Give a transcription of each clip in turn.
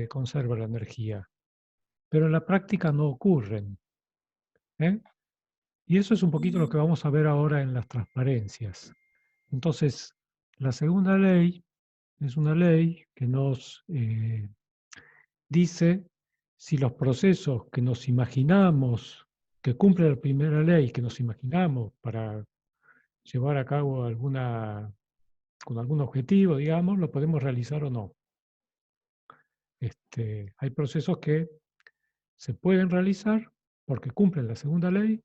conserva la energía, pero en la práctica no ocurren. ¿Eh? Y eso es un poquito lo que vamos a ver ahora en las transparencias. Entonces, la segunda ley es una ley que nos dice si los procesos que nos imaginamos, que cumple la primera ley, que nos imaginamos para llevar a cabo con algún objetivo, digamos, lo podemos realizar o no. Hay procesos que se pueden realizar porque cumplen la segunda ley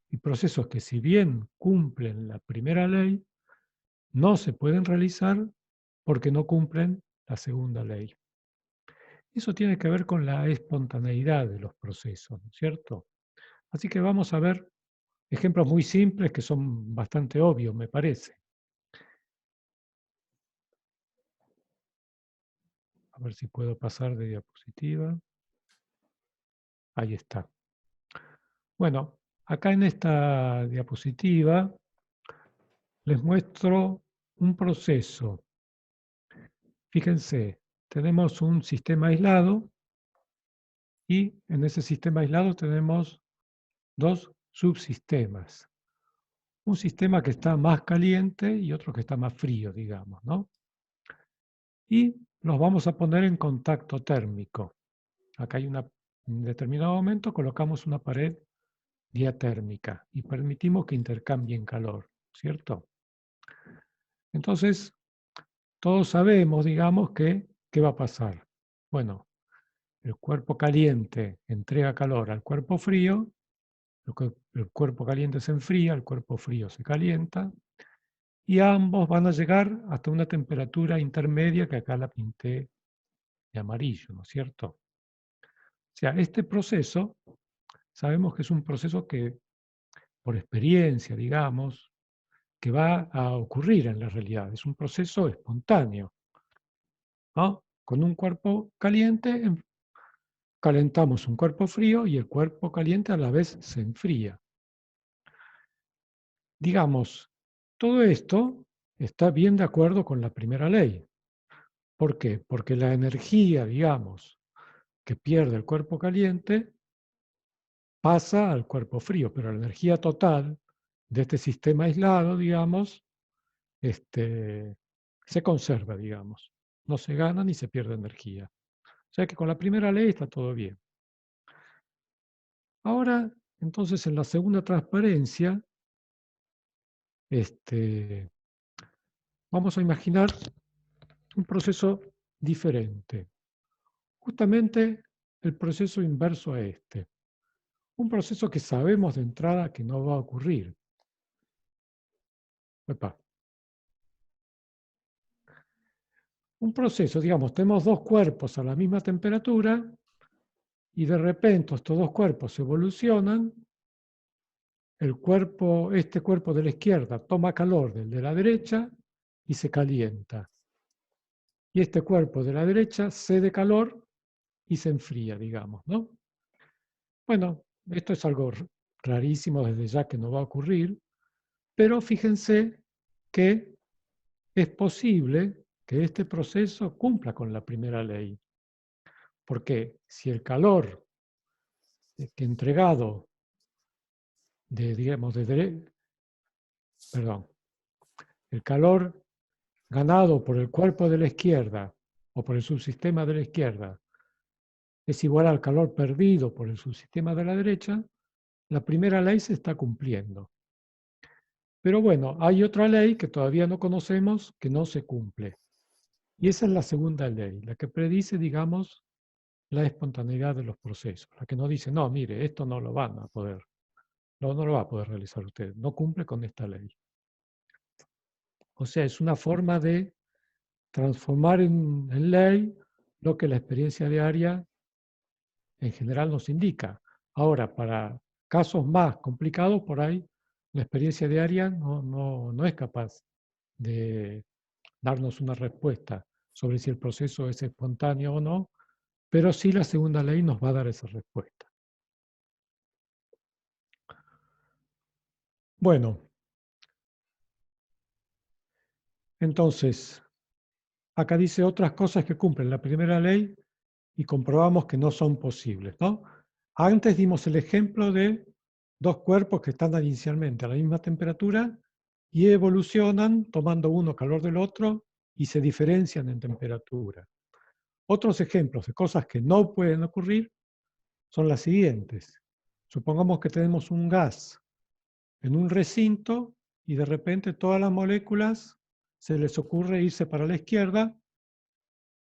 y procesos que, si bien cumplen la primera ley, no se pueden realizar porque no cumplen la segunda ley. Eso tiene que ver con la espontaneidad de los procesos, ¿no es cierto? Así que vamos a ver ejemplos muy simples que son bastante obvios, me parece. A ver si puedo pasar de diapositiva. Ahí está. Bueno, acá en esta diapositiva les muestro un proceso. Fíjense, tenemos un sistema aislado y en ese sistema aislado tenemos dos subsistemas. Un sistema que está más caliente y otro que está más frío, digamos, ¿no? Y los vamos a poner en contacto térmico. Acá en un determinado momento colocamos una pared diatérmica y permitimos que intercambien calor, ¿cierto? Entonces, todos sabemos, digamos, que ¿qué va a pasar? Bueno, el cuerpo caliente entrega calor al cuerpo frío, el cuerpo caliente se enfría, el cuerpo frío se calienta, y ambos van a llegar hasta una temperatura intermedia que acá la pinté de amarillo, ¿no es cierto? O sea, este proceso, sabemos que es un proceso que, por experiencia, digamos, que va a ocurrir en la realidad. Es un proceso espontáneo, ¿no? Con un cuerpo caliente, calentamos un cuerpo frío y el cuerpo caliente a la vez se enfría. Digamos, todo esto está bien de acuerdo con la primera ley. ¿Por qué? Porque la energía, digamos, que pierde el cuerpo caliente pasa al cuerpo frío, pero la energía total de este sistema aislado, digamos, se conserva, digamos. No se gana ni se pierde energía. O sea que con la primera ley está todo bien. Ahora, entonces, en la segunda transparencia, vamos a imaginar un proceso diferente. Justamente el proceso inverso a este. Un proceso que sabemos de entrada que no va a ocurrir. Epa. Un proceso, digamos, tenemos dos cuerpos a la misma temperatura y de repente estos dos cuerpos evolucionan. Este cuerpo de la izquierda toma calor del de la derecha y se calienta. Y este cuerpo de la derecha cede calor y se enfría, digamos, ¿no? Bueno, esto es algo rarísimo desde ya que no va a ocurrir, pero fíjense que es posible que este proceso cumpla con la primera ley. Porque si el calor que entregado digamos, perdón, el calor ganado por el cuerpo de la izquierda o por el subsistema de la izquierda es igual al calor perdido por el subsistema de la derecha, la primera ley se está cumpliendo. Pero bueno, hay otra ley que todavía no conocemos que no se cumple. Y esa es la segunda ley, la que predice, digamos, la espontaneidad de los procesos. La que nos dice, no, mire, esto no lo van a poder, no lo va a poder realizar usted, no cumple con esta ley. O sea, es una forma de transformar en ley lo que la experiencia diaria en general nos indica. Ahora, para casos más complicados, por ahí, la experiencia diaria no es capaz de darnos una respuesta sobre si el proceso es espontáneo o no, pero sí la segunda ley nos va a dar esa respuesta. Bueno, entonces, acá dice otras cosas que cumplen la primera ley y comprobamos que no son posibles, ¿no? Antes dimos el ejemplo de dos cuerpos que están inicialmente a la misma temperatura y evolucionan tomando uno calor del otro y se diferencian en temperatura. Otros ejemplos de cosas que no pueden ocurrir son las siguientes. Supongamos que tenemos un gas en un recinto y de repente todas las moléculas se les ocurre irse para la izquierda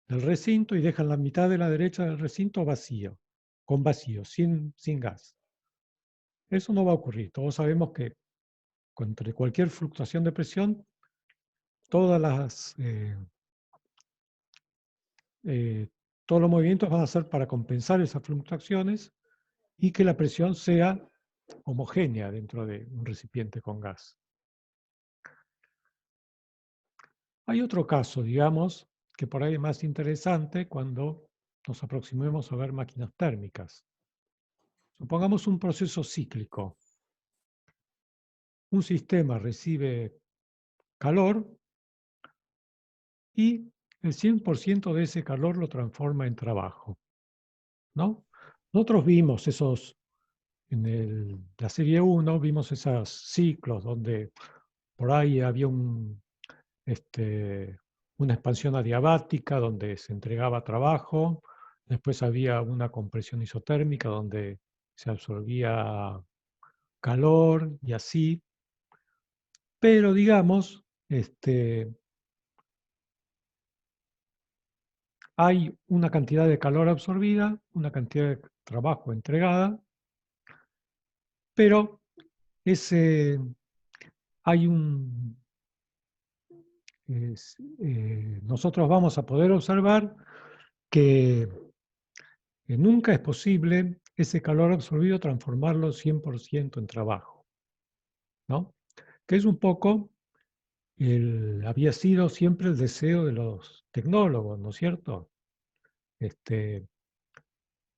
del recinto y dejan la mitad de la derecha del recinto vacío, con vacío, sin gas. Eso no va a ocurrir. Todos sabemos que entre cualquier fluctuación de presión, todas las, todos los movimientos van a ser para compensar esas fluctuaciones y que la presión sea homogénea dentro de un recipiente con gas. Hay otro caso, digamos, que por ahí es más interesante cuando nos aproximemos a ver máquinas térmicas. Supongamos un proceso cíclico. Un sistema recibe calor y el 100% de ese calor lo transforma en trabajo, ¿no? Nosotros vimos esos, la serie 1, vimos esos ciclos donde por ahí había una expansión adiabática donde se entregaba trabajo, después había una compresión isotérmica donde se absorbía calor y así, pero digamos, hay una cantidad de calor absorbida, una cantidad de trabajo entregada, pero ese, hay nosotros vamos a poder observar que nunca es posible ese calor absorbido transformarlo 100% en trabajo, ¿no? Que es un poco, había sido siempre el deseo de los tecnólogos, ¿no es cierto?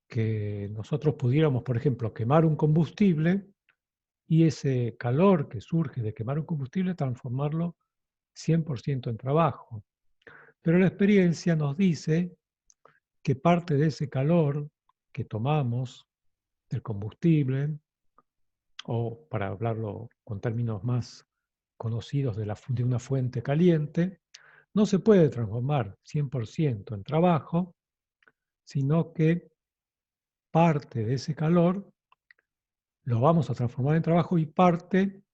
Que nosotros pudiéramos, por ejemplo, quemar un combustible y ese calor que surge de quemar un combustible transformarlo 100% en trabajo. Pero la experiencia nos dice que parte de ese calor que tomamos del combustible, o para hablarlo con términos más conocidos de una fuente caliente, no se puede transformar 100% en trabajo, sino que parte de ese calor lo vamos a transformar en trabajo y parte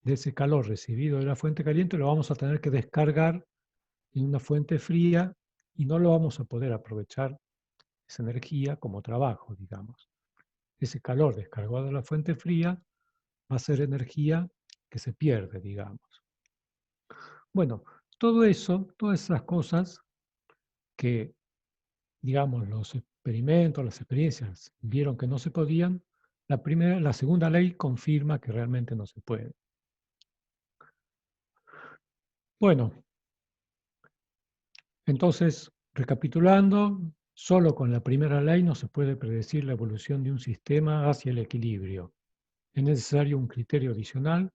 de ese calor recibido de la fuente caliente lo vamos a tener que descargar en una fuente fría y no lo vamos a poder aprovechar esa energía como trabajo, digamos. Ese calor descargado de la fuente fría va a ser energía que se pierde, digamos. Bueno, todo eso, todas esas cosas que, digamos, los experimentos, las experiencias vieron que no se podían, la segunda ley confirma que realmente no se puede. Bueno, entonces, recapitulando, solo con la primera ley no se puede predecir la evolución de un sistema hacia el equilibrio. Es necesario un criterio adicional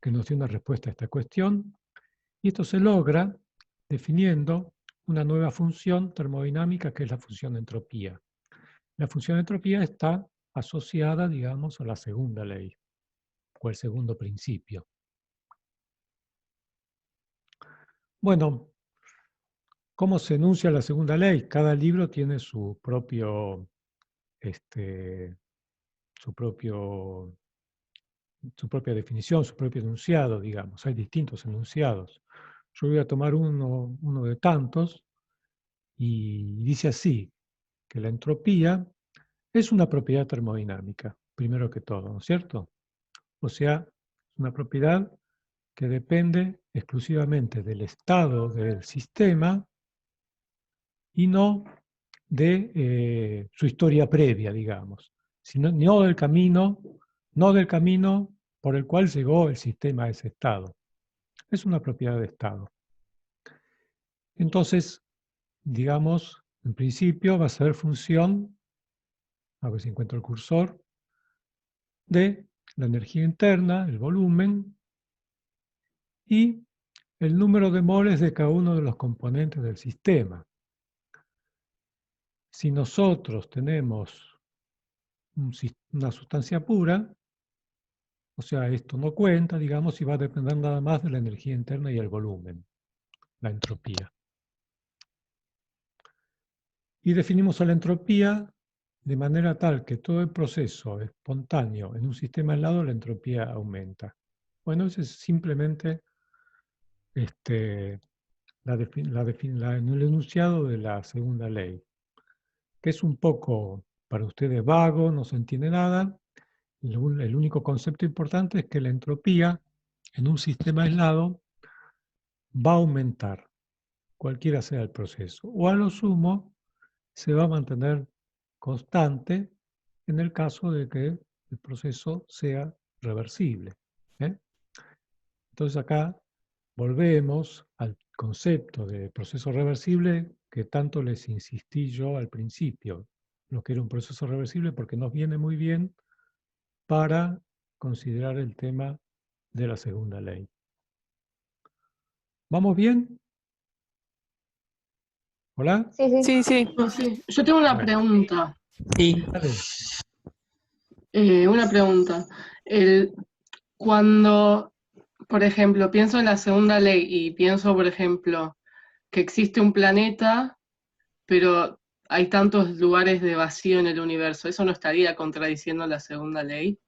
que nos dé una respuesta a esta cuestión, y esto se logra definiendo una nueva función termodinámica que es la función de entropía. La función de entropía está asociada, digamos, a la segunda ley, o el segundo principio. Bueno, ¿cómo se enuncia la segunda ley? Cada libro tiene su propio, este, su propio, su propia definición, su propio enunciado, digamos. Hay distintos enunciados. Yo voy a tomar uno de tantos y dice así, que la entropía es una propiedad termodinámica, primero que todo, ¿no es cierto? O sea, es una propiedad que depende exclusivamente del estado del sistema y no de su historia previa, digamos, sino no del camino por el cual llegó el sistema a ese estado. Es una propiedad de estado. Entonces, digamos, en principio va a ser función, a ver si encuentro el cursor, de la energía interna, el volumen, y el número de moles de cada uno de los componentes del sistema. Si nosotros tenemos una sustancia pura, o sea, esto no cuenta, digamos, y va a depender nada más de la energía interna y el volumen, la entropía. Y definimos a la entropía de manera tal que todo el proceso espontáneo en un sistema aislado, la entropía aumenta. Bueno, ese es simplemente en el enunciado de la segunda ley, que es un poco para ustedes vago, no se entiende nada. El único concepto importante es que la entropía en un sistema aislado va a aumentar, cualquiera sea el proceso, o a lo sumo se va a mantener constante en el caso de que el proceso sea reversible. ¿eh? Entonces acá volvemos al concepto de proceso reversible que tanto les insistí yo al principio, lo que era un proceso reversible, porque nos viene muy bien para considerar el tema de la segunda ley. ¿Vamos bien? ¿Hola? Sí, sí. Sí, sí. No, sí. Yo tengo una Bueno, pregunta. Sí, dale. Una pregunta. Cuando, por ejemplo, pienso en la segunda ley y pienso, por ejemplo, que existe un planeta, pero hay tantos lugares de vacío en el universo, ¿eso no estaría contradiciendo la segunda ley?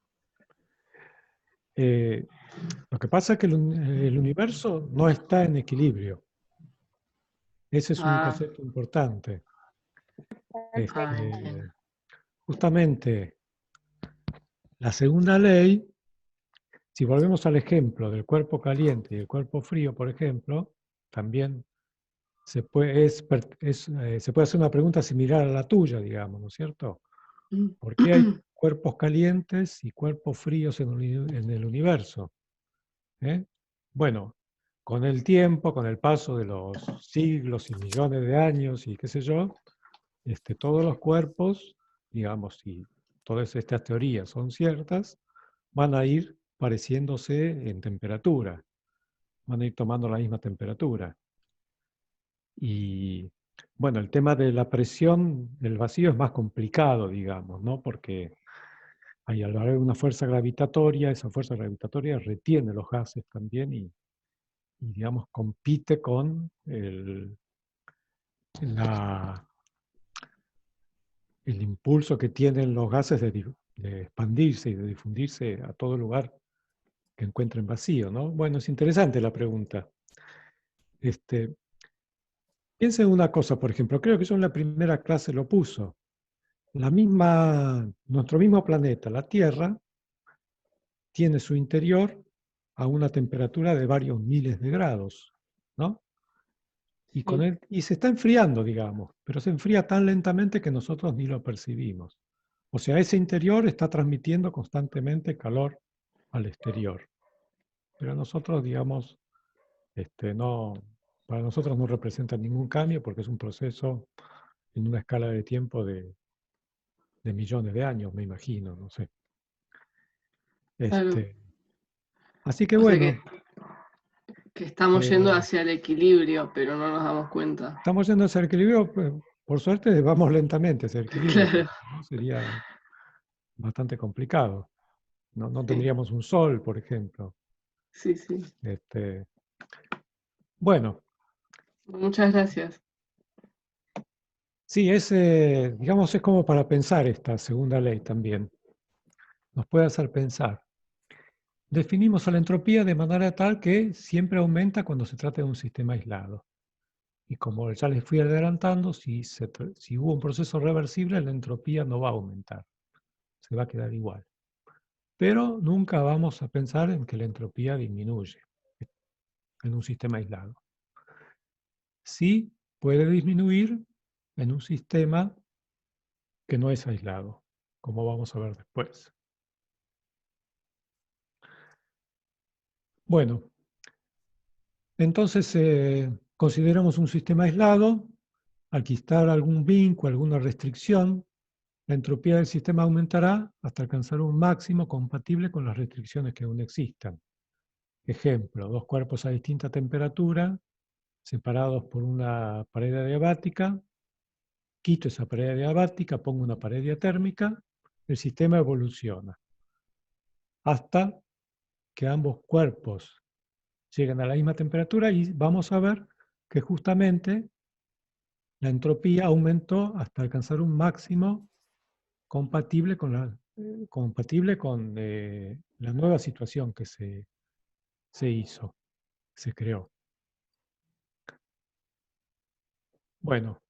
Lo que pasa es que el universo no está en equilibrio. Ese es un Ah, concepto importante. entiendo. Justamente la segunda ley, si volvemos al ejemplo del cuerpo caliente y el cuerpo frío, por ejemplo, también se puede hacer una pregunta similar a la tuya, digamos, ¿no es cierto? ¿Por qué hay cuerpos calientes y cuerpos fríos en el universo? ¿Eh? Bueno, con el tiempo, con el paso de los siglos y millones de años y qué sé yo, todos los cuerpos, digamos, si todas estas teorías son ciertas, van a ir pareciéndose en temperatura, van a ir tomando la misma temperatura. Y bueno, el tema de la presión del vacío es más complicado, digamos, ¿no? Porque hay al haber una fuerza gravitatoria, esa fuerza gravitatoria retiene los gases también y digamos, compite con la, el impulso que tienen los gases de expandirse y de difundirse a todo lugar que encuentren vacío, ¿no? Bueno, es interesante la pregunta. Piensen en una cosa, por ejemplo, creo que yo en la primera clase lo puso. Nuestro mismo planeta, la Tierra, tiene su interior a una temperatura de varios miles de grados, ¿no? Sí, Y se está enfriando, digamos, pero se enfría tan lentamente que nosotros ni lo percibimos. O sea, ese interior está transmitiendo constantemente calor al exterior. Pero nosotros, digamos, no, para nosotros no representa ningún cambio porque es un proceso en una escala de tiempo de millones de años, me imagino, no sé. claro. Así que O sea bueno, que estamos yendo eh, hacia el equilibrio, pero no nos damos cuenta. estamos yendo hacia el equilibrio, por suerte vamos lentamente hacia el equilibrio, Claro, porque si no sería bastante complicado. No sí, tendríamos un sol, por ejemplo. sí, sí. Este, bueno, Muchas gracias. sí, digamos, es como para pensar esta segunda ley también. Nos puede hacer pensar. Definimos a la entropía de manera tal que siempre aumenta cuando se trata de un sistema aislado. Y como ya les fui adelantando, si hubo un proceso reversible, la entropía no va a aumentar. Se va a quedar igual. Pero nunca vamos a pensar en que la entropía disminuye en un sistema aislado. Sí puede disminuir en un sistema que no es aislado, como vamos a ver después. Bueno, entonces consideramos un sistema aislado, al quitar algún vínculo, alguna restricción, la entropía del sistema aumentará hasta alcanzar un máximo compatible con las restricciones que aún existan. Ejemplo, dos cuerpos a distinta temperatura, separados por una pared adiabática, quito esa pared adiabática, pongo una pared diatérmica, el sistema evoluciona hasta que ambos cuerpos lleguen a la misma temperatura y vamos a ver que justamente la entropía aumentó hasta alcanzar un máximo compatible con la nueva situación que se hizo, se creó. Bueno,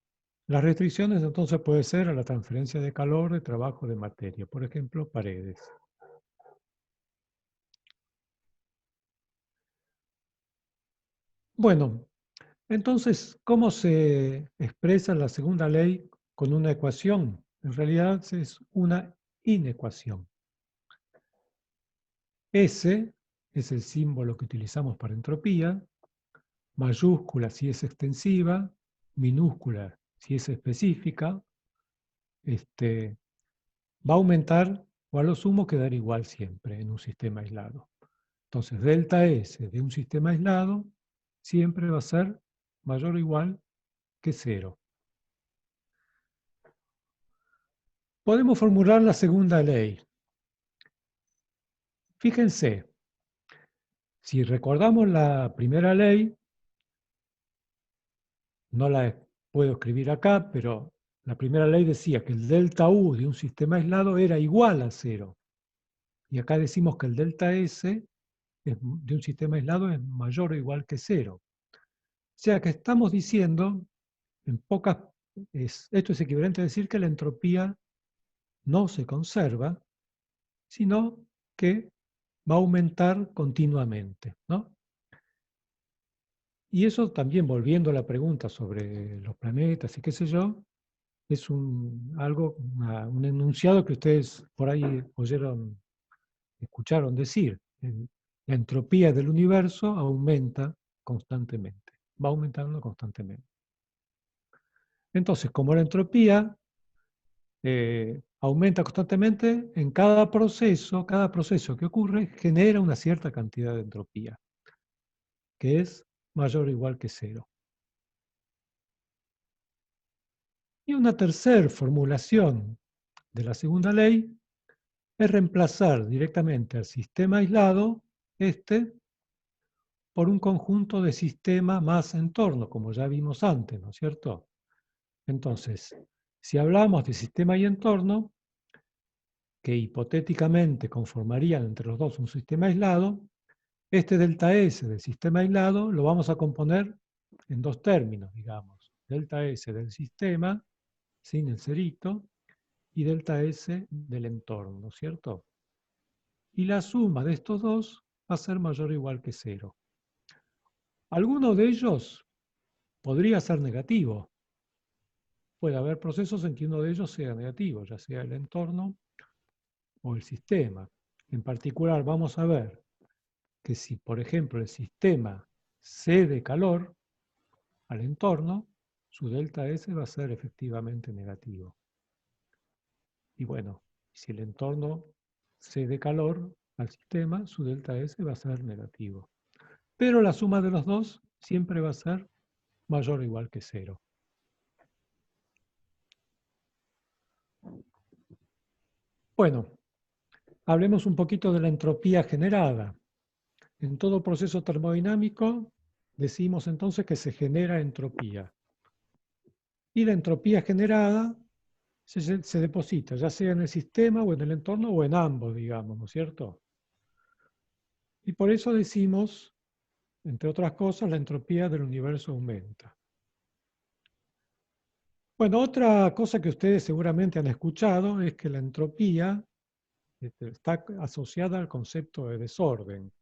las restricciones entonces pueden ser a la transferencia de calor, de trabajo, de materia, por ejemplo, paredes. Bueno, entonces, ¿cómo se expresa la segunda ley con una ecuación? En realidad es una inecuación. S es el símbolo que utilizamos para entropía, mayúscula si es extensiva, minúscula si es específica, va a aumentar o a lo sumo quedar igual siempre en un sistema aislado. Entonces, delta S de un sistema aislado siempre va a ser mayor o igual que 0. Podemos formular la segunda ley. Fíjense, si recordamos la primera ley, no la puedo escribir acá, pero la primera ley decía que el delta U de un sistema aislado era igual a 0. Y acá decimos que el delta S de un sistema aislado es mayor o igual que 0. O sea que estamos diciendo, en pocas, esto es equivalente a decir que la entropía no se conserva, sino que va a aumentar continuamente, ¿no? Y eso también, volviendo a la pregunta sobre los planetas y qué sé yo, es un enunciado que ustedes por ahí escucharon decir. La entropía del universo aumenta constantemente, va aumentando constantemente. Entonces, como la entropía aumenta constantemente, en cada proceso que ocurre genera una cierta cantidad de entropía, que es mayor o igual que 0. Y una tercera formulación de la segunda ley es reemplazar directamente al sistema aislado por un conjunto de sistema más entorno, como ya vimos antes, ¿no es cierto? Entonces, si hablamos de sistema y entorno, que hipotéticamente conformarían entre los dos un sistema aislado, este delta S del sistema aislado lo vamos a componer en dos términos, digamos. Delta S del sistema, sin el cerito, y delta S del entorno, ¿no es cierto? Y la suma de estos dos va a ser mayor o igual que 0. Alguno de ellos podría ser negativo. Puede haber procesos en que uno de ellos sea negativo, ya sea el entorno o el sistema. En particular, vamos a ver que si, por ejemplo, el sistema cede calor al entorno, su delta S va a ser efectivamente negativo. Y bueno, si el entorno cede calor al sistema, su delta S va a ser negativo. Pero la suma de los dos siempre va a ser mayor o igual que 0. Bueno, hablemos un poquito de la entropía generada. En todo proceso termodinámico decimos entonces que se genera entropía. Y la entropía generada se deposita, ya sea en el sistema o en el entorno o en ambos, digamos, ¿no es cierto? Y por eso decimos, entre otras cosas, la entropía del universo aumenta. Bueno, otra cosa que ustedes seguramente han escuchado es que la entropía está asociada al concepto de desorden.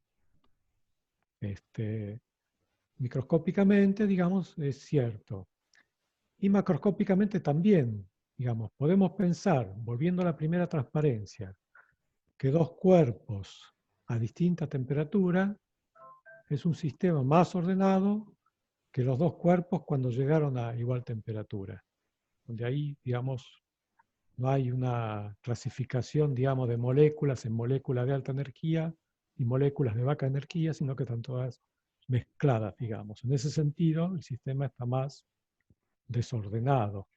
Microscópicamente, digamos, es cierto. Y macroscópicamente también, digamos, podemos pensar, volviendo a la primera transparencia, que dos cuerpos a distinta temperatura es un sistema más ordenado que los dos cuerpos cuando llegaron a igual temperatura. Donde ahí, digamos, no hay una clasificación, digamos, de moléculas en moléculas de alta energía y moléculas de baja energía, sino que están todas mezcladas, digamos. En ese sentido, el sistema está más desordenado.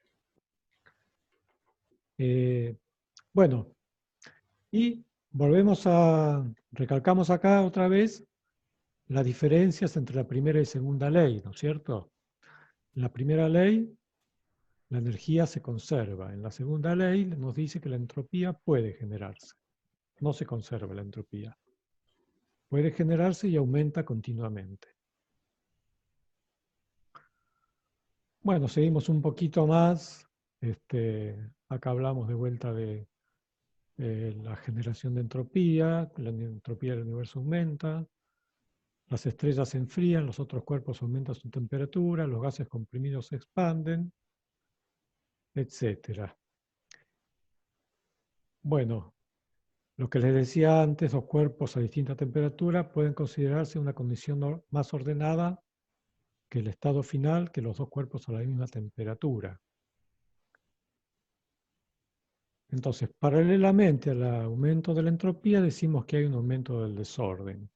Bueno, y recalcamos acá otra vez las diferencias entre la primera y segunda ley, ¿no es cierto? En la primera ley, la energía se conserva. En la segunda ley nos dice que la entropía puede generarse. No se conserva la entropía. Puede generarse y aumenta continuamente. Bueno, seguimos un poquito más. Acá hablamos de vuelta de la generación de entropía. La entropía del universo aumenta. Las estrellas se enfrían, los otros cuerpos aumentan su temperatura, los gases comprimidos se expanden, etc. Bueno, lo que les decía antes, los cuerpos a distinta temperatura pueden considerarse una condición más ordenada que el estado final, que los dos cuerpos a la misma temperatura. Entonces, paralelamente al aumento de la entropía, decimos que hay un aumento del desorden.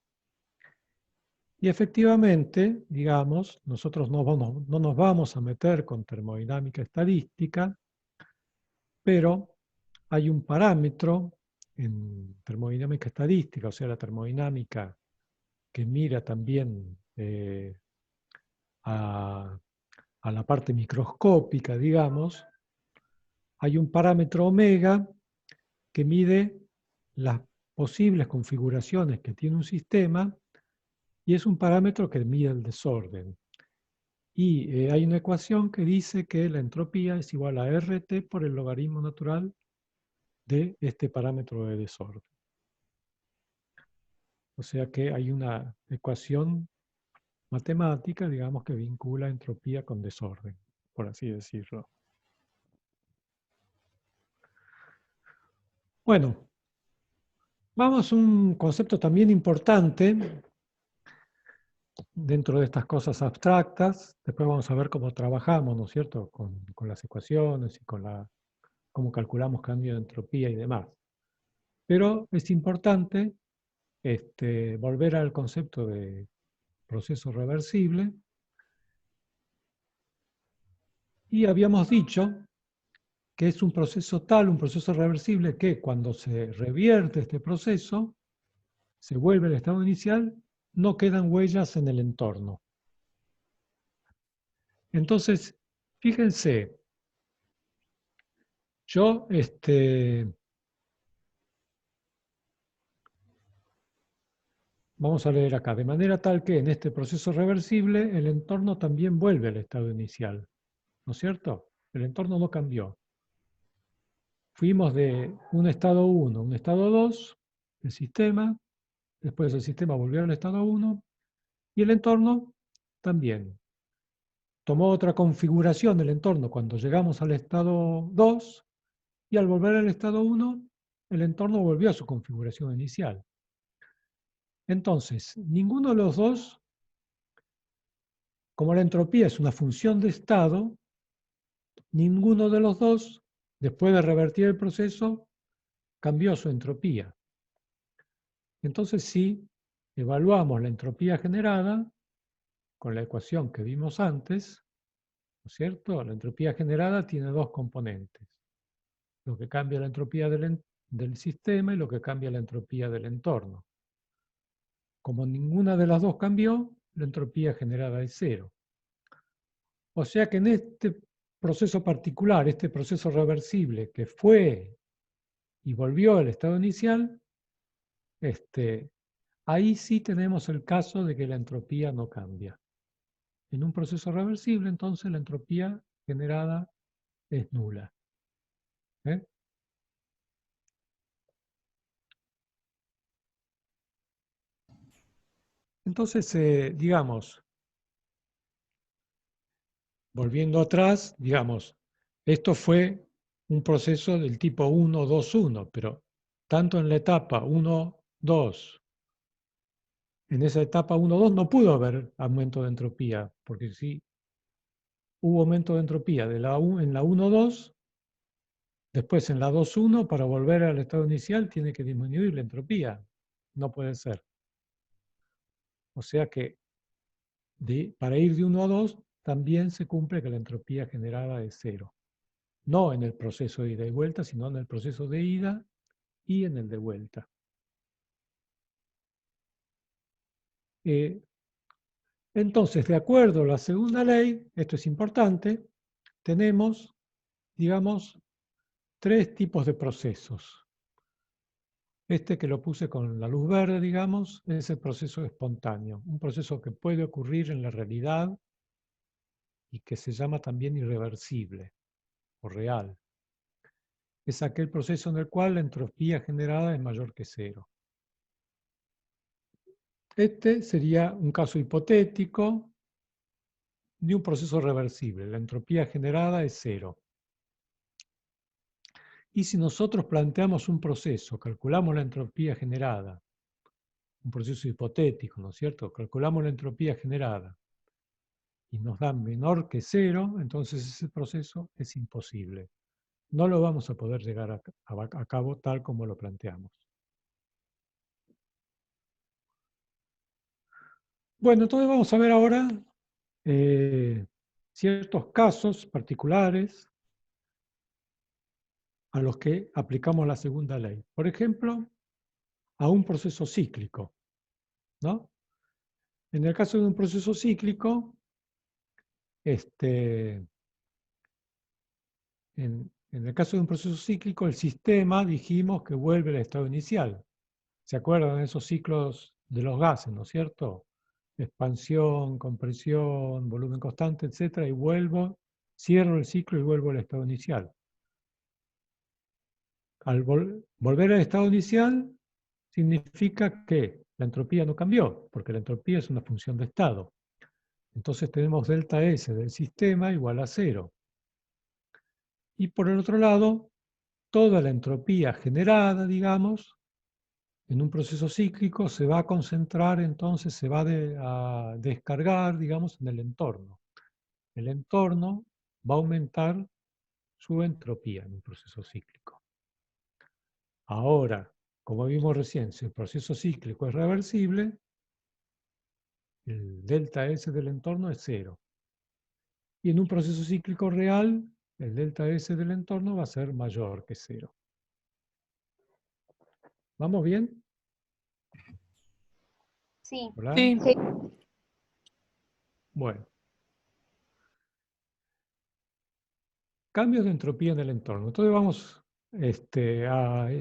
Y efectivamente, digamos, nosotros no nos vamos a meter con termodinámica estadística, pero hay un parámetro en termodinámica estadística, o sea, la termodinámica que mira también a, a la parte microscópica, digamos, hay un parámetro omega que mide las posibles configuraciones que tiene un sistema y es un parámetro que mide el desorden. Y hay una ecuación que dice que la entropía es igual a RT por el logaritmo natural de este parámetro de desorden. O sea que hay una ecuación matemática, digamos, que vincula entropía con desorden, por así decirlo. Bueno, vamos a un concepto también importante dentro de estas cosas abstractas. Después vamos a ver cómo trabajamos, ¿no es cierto?, con las ecuaciones y con cómo calculamos cambio de entropía y demás. Pero es importante volver al concepto de proceso reversible. Y habíamos dicho que es un proceso tal, un proceso reversible, que cuando se revierte este proceso, se vuelve al estado inicial, no quedan huellas en el entorno. Entonces, fíjense, yo vamos a leer acá, de manera tal que en este proceso reversible el entorno también vuelve al estado inicial, ¿no es cierto? El entorno no cambió. Fuimos de un estado 1 a un estado 2 del sistema, después el sistema volvió al estado 1 y el entorno también. Tomó otra configuración del entorno cuando llegamos al estado 2 y al volver al estado 1 el entorno volvió a su configuración inicial. Entonces, ninguno de los dos, como la entropía es una función de estado, ninguno de los dos, después de revertir el proceso, cambió su entropía. Entonces, si evaluamos la entropía generada con la ecuación que vimos antes, ¿no es cierto? La entropía generada tiene dos componentes. Lo que cambia la entropía del sistema y lo que cambia la entropía del entorno. Como ninguna de las dos cambió, la entropía generada es cero. O sea que en este proceso particular, este proceso reversible que fue y volvió al estado inicial, ahí sí tenemos el caso de que la entropía no cambia. En un proceso reversible, entonces, la entropía generada es nula. ¿Eh? Entonces, digamos, volviendo atrás, digamos, esto fue un proceso del tipo 1, 2, 1, pero tanto en la etapa 1, 2, en esa etapa 1, 2 no pudo haber aumento de entropía, porque si hubo aumento de entropía en la 1, 2, después en la 2, 1, para volver al estado inicial tiene que disminuir la entropía. No puede ser. O sea que para ir de 1 a 2 también se cumple que la entropía generada es cero. no en el proceso de ida y vuelta, sino en el proceso de ida y en el de vuelta. Entonces, de acuerdo a la segunda ley, esto es importante, tenemos, digamos, tres tipos de procesos. Este que lo puse con la luz verde, digamos, es el proceso espontáneo, un proceso que puede ocurrir en la realidad y que se llama también irreversible o real. Es aquel proceso en el cual la entropía generada es mayor que cero. Este sería un caso hipotético de un proceso reversible. La entropía generada es cero. Y si nosotros planteamos un proceso, calculamos la entropía generada, un proceso hipotético, ¿no es cierto? Calculamos la entropía generada y nos da menor que cero, entonces ese proceso es imposible. No lo vamos a poder llegar a cabo tal como lo planteamos. Bueno, entonces vamos a ver ahora ciertos casos particulares a los que aplicamos la segunda ley. Por ejemplo, a un proceso cíclico, ¿no? En el caso de un proceso cíclico, en el caso de un proceso cíclico, el sistema dijimos que vuelve al estado inicial. ¿Se acuerdan de esos ciclos de los gases, no es cierto? Expansión, compresión, volumen constante, etc. Y vuelvo, cierro el ciclo y vuelvo al estado inicial. Al volver al estado inicial significa que la entropía no cambió, porque la entropía es una función de estado. Entonces tenemos delta S del sistema igual a cero. Y por el otro lado, toda la entropía generada, digamos, en un proceso cíclico se va a concentrar, entonces se va a descargar, digamos, en el entorno. El entorno va a aumentar su entropía en un proceso cíclico. Ahora, como vimos recién, si el proceso cíclico es reversible, el delta S del entorno es cero. Y en un proceso cíclico real, el delta S del entorno va a ser mayor que cero. ¿Vamos bien? Sí. ¿Hola? Sí. Sí. Bueno. Cambios de entropía en el entorno. Entonces vamos a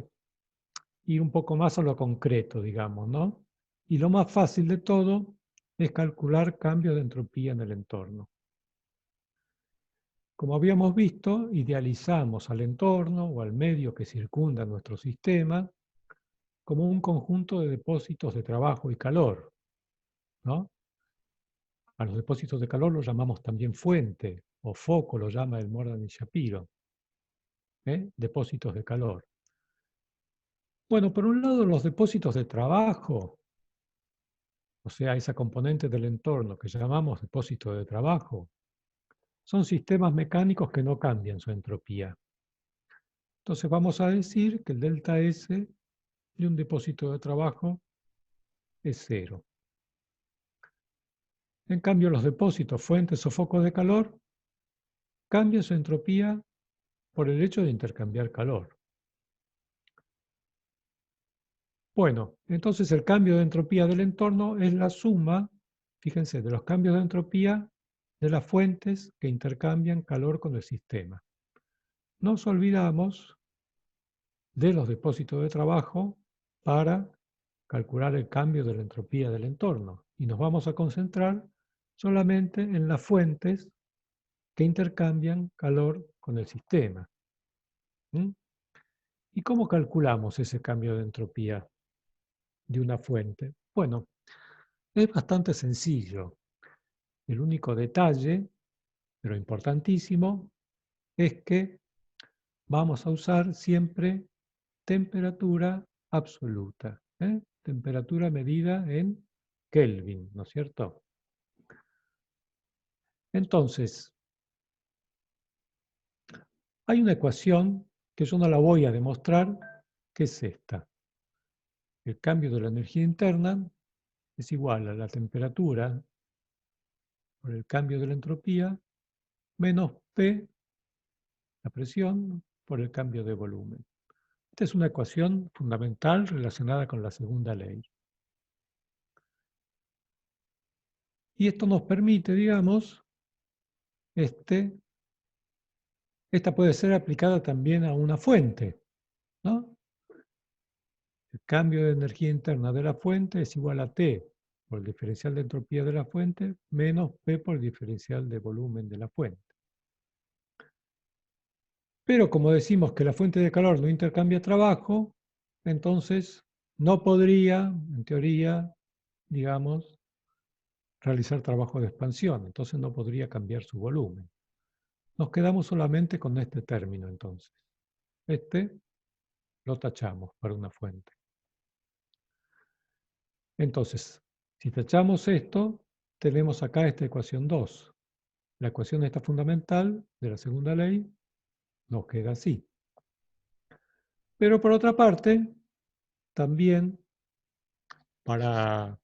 ir un poco más a lo concreto, digamos, ¿no? Y lo más fácil de todo es calcular cambios de entropía en el entorno. Como habíamos visto, idealizamos al entorno o al medio que circunda nuestro sistema como un conjunto de depósitos de trabajo y calor, ¿no? A los depósitos de calor los llamamos también fuente, o foco lo llama el Mordan y Shapiro, depósitos de calor. Bueno, por un lado los depósitos de trabajo, o sea, esa componente del entorno que llamamos depósito de trabajo, son sistemas mecánicos que no cambian su entropía. Entonces vamos a decir que el delta S de un depósito de trabajo es cero. En cambio, los depósitos, fuentes o focos de calor cambian su entropía por el hecho de intercambiar calor. Bueno, entonces el cambio de entropía del entorno es la suma, fíjense, de los cambios de entropía de las fuentes que intercambian calor con el sistema. Nos olvidamos de los depósitos de trabajo para calcular el cambio de la entropía del entorno y nos vamos a concentrar solamente en las fuentes que intercambian calor con el sistema. ¿Mm? ¿Y cómo calculamos ese cambio de entropía de una fuente? Bueno, es bastante sencillo. El único detalle, pero importantísimo, es que vamos a usar siempre temperatura absoluta. Temperatura medida en Kelvin, ¿no es cierto? Entonces, hay una ecuación que yo no la voy a demostrar, que es esta. El cambio de la energía interna es igual a la temperatura por el cambio de la entropía menos P, la presión por el cambio de volumen. Esta es una ecuación fundamental relacionada con la segunda ley. Y esto nos permite, digamos, esta puede ser aplicada también a una fuente, ¿no? El cambio de energía interna de la fuente es igual a T por el diferencial de entropía de la fuente menos P por el diferencial de volumen de la fuente. Pero como decimos que la fuente de calor no intercambia trabajo, entonces no podría, en teoría, digamos, realizar trabajo de expansión. Entonces no podría cambiar su volumen. Nos quedamos solamente con este término entonces. Este lo tachamos para una fuente. Entonces, si tachamos esto, tenemos acá esta ecuación 2. La ecuación esta fundamental de la segunda ley nos queda así. Pero por otra parte, también para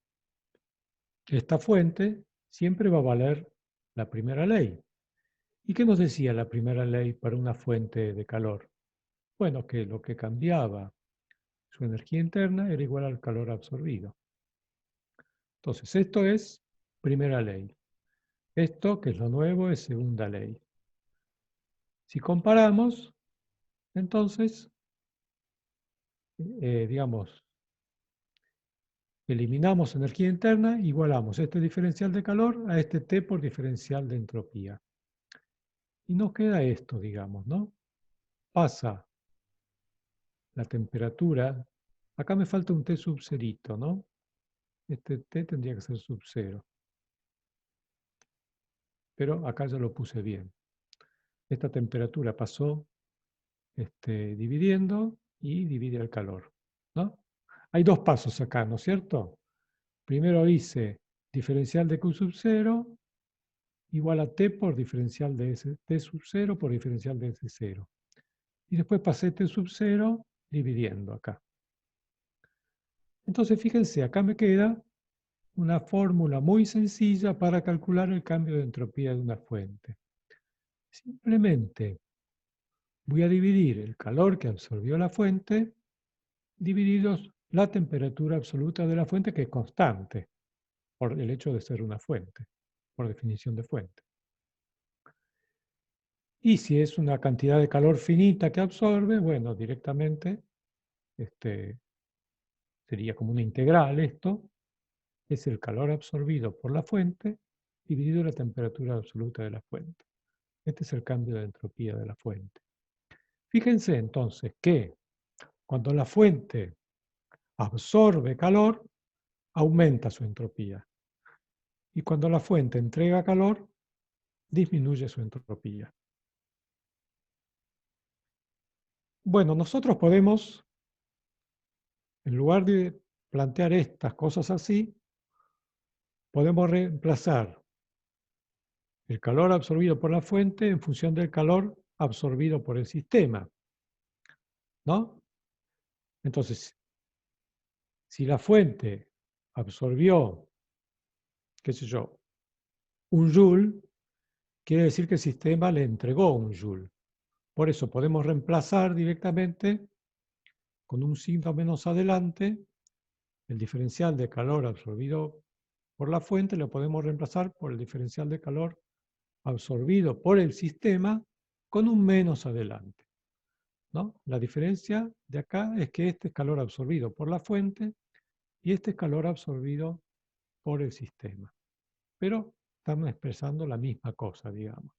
esta fuente siempre va a valer la primera ley. ¿Y qué nos decía la primera ley para una fuente de calor? Bueno, que lo que cambiaba su energía interna era igual al calor absorbido. Entonces, esto es primera ley. Esto, que es lo nuevo, es segunda ley. Si comparamos, entonces, digamos, eliminamos energía interna, igualamos este diferencial de calor a este T por diferencial de entropía. Y nos queda esto, digamos, ¿no? Pasa la temperatura. Acá me falta un T sub cerito, ¿no? Este T tendría que ser sub cero. Pero acá ya lo puse bien. Esta temperatura pasó dividiendo y divide el calor, ¿no? Hay dos pasos acá, ¿no es cierto? Primero hice diferencial de Q sub 0 igual a T por diferencial de S, T sub 0 por diferencial de S0. Y después pasé T sub 0 dividiendo acá. Entonces fíjense, acá me queda una fórmula muy sencilla para calcular el cambio de entropía de una fuente. Simplemente voy a dividir el calor que absorbió la fuente divididos la temperatura absoluta de la fuente, que es constante por el hecho de ser una fuente, por definición de fuente. Y si es una cantidad de calor finita que absorbe, bueno, directamente sería como una integral esto, es el calor absorbido por la fuente dividido la temperatura absoluta de la fuente. Este es el cambio de entropía de la fuente. Fíjense entonces que cuando la fuente absorbe calor, aumenta su entropía. Y cuando la fuente entrega calor, disminuye su entropía. Bueno, nosotros podemos, en lugar de plantear estas cosas así, podemos reemplazar el calor absorbido por la fuente en función del calor absorbido por el sistema, ¿no? Entonces, si la fuente absorbió, qué sé yo, un joule, quiere decir que el sistema le entregó un joule. Por eso podemos reemplazar directamente con un signo menos adelante el diferencial de calor absorbido por la fuente, lo podemos reemplazar por el diferencial de calor absorbido por el sistema con un menos adelante, ¿no? La diferencia de acá es que este es calor absorbido por la fuente y este es calor absorbido por el sistema. Pero estamos expresando la misma cosa, digamos.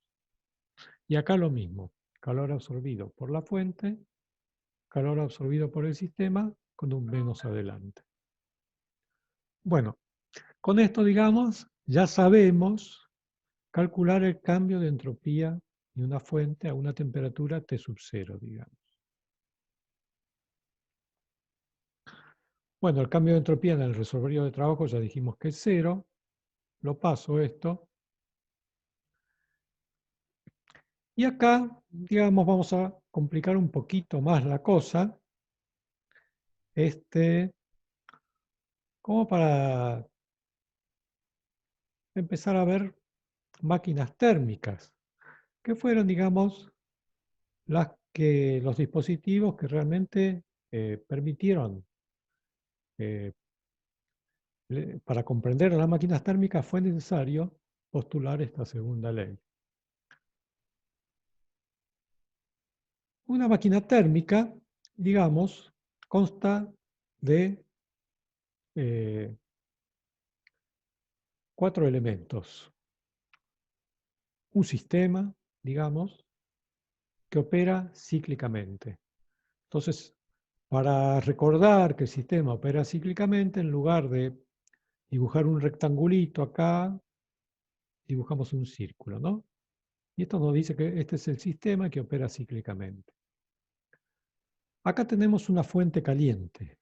Y acá lo mismo, calor absorbido por la fuente, calor absorbido por el sistema con un menos adelante. Bueno, con esto, digamos, ya sabemos calcular el cambio de entropía de una fuente a una temperatura T sub 0, digamos. Bueno, el cambio de entropía en el resolverio de trabajo ya dijimos que es 0. Lo paso esto. Y acá, digamos, vamos a complicar un poquito más la cosa. Como para empezar a ver máquinas térmicas, que fueron, digamos, los dispositivos que realmente permitieron, para comprender a las máquinas térmicas fue necesario postular esta segunda ley. Una máquina térmica, digamos, consta de 4 elementos. Un sistema, digamos, que opera cíclicamente. Entonces, para recordar que el sistema opera cíclicamente, en lugar de dibujar un rectangulito acá, dibujamos un círculo, ¿no? Y esto nos dice que este es el sistema que opera cíclicamente. Acá tenemos una fuente caliente,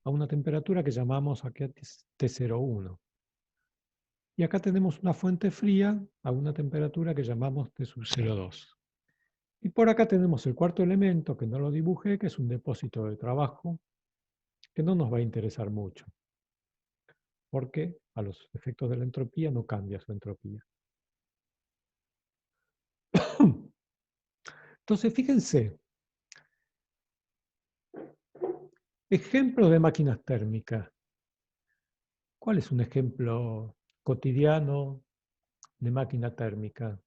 a una temperatura que llamamos aquí T01. Y acá tenemos una fuente fría a una temperatura que llamamos T02. Y por acá tenemos el cuarto elemento, que no lo dibujé, que es un depósito de trabajo, que no nos va a interesar mucho, porque a los efectos de la entropía no cambia su entropía. Entonces, fíjense, ejemplos de máquinas térmicas. ¿Cuál es un ejemplo cotidiano de máquina térmica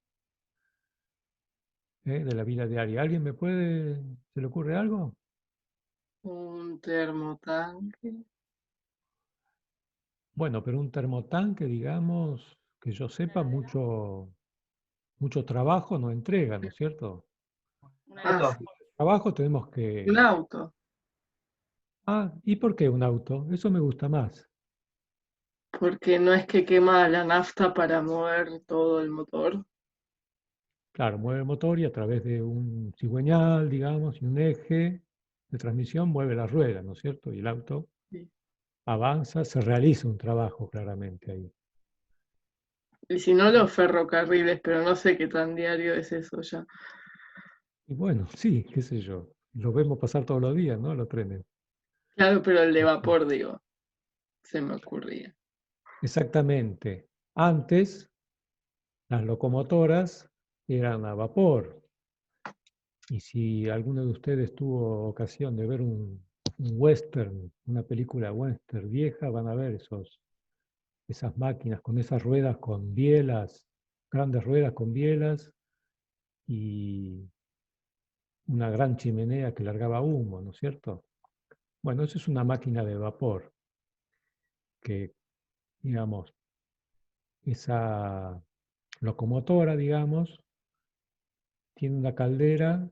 de la vida diaria? ¿Alguien se le ocurre algo? Un termotanque. Bueno, pero un termotanque, digamos, que yo sepa, mucho trabajo no entrega, ¿no es cierto? Ah, sí. Trabajo tenemos Un que... auto. Ah, ¿y por qué un auto? Eso me gusta más. Porque no es que quema la nafta para mover todo el motor. Claro, mueve el motor y a través de un cigüeñal, digamos, y un eje de transmisión mueve la rueda, ¿no es cierto? Y el auto Sí. avanza, se realiza un trabajo claramente ahí. Y si no, los ferrocarriles, pero no sé qué tan diario es eso ya. Y bueno, sí, qué sé yo, lo vemos pasar todos los días, ¿no? Los trenes. Claro, pero el de vapor, digo, se me ocurría. Exactamente. Antes, las locomotoras eran a vapor. Y si alguno de ustedes tuvo ocasión de ver un western, una película western vieja, van a ver esas máquinas con esas ruedas con bielas, grandes ruedas con bielas y una gran chimenea que largaba humo, ¿no es cierto? Bueno, eso es una máquina de vapor que, digamos, esa locomotora, digamos, tiene una caldera,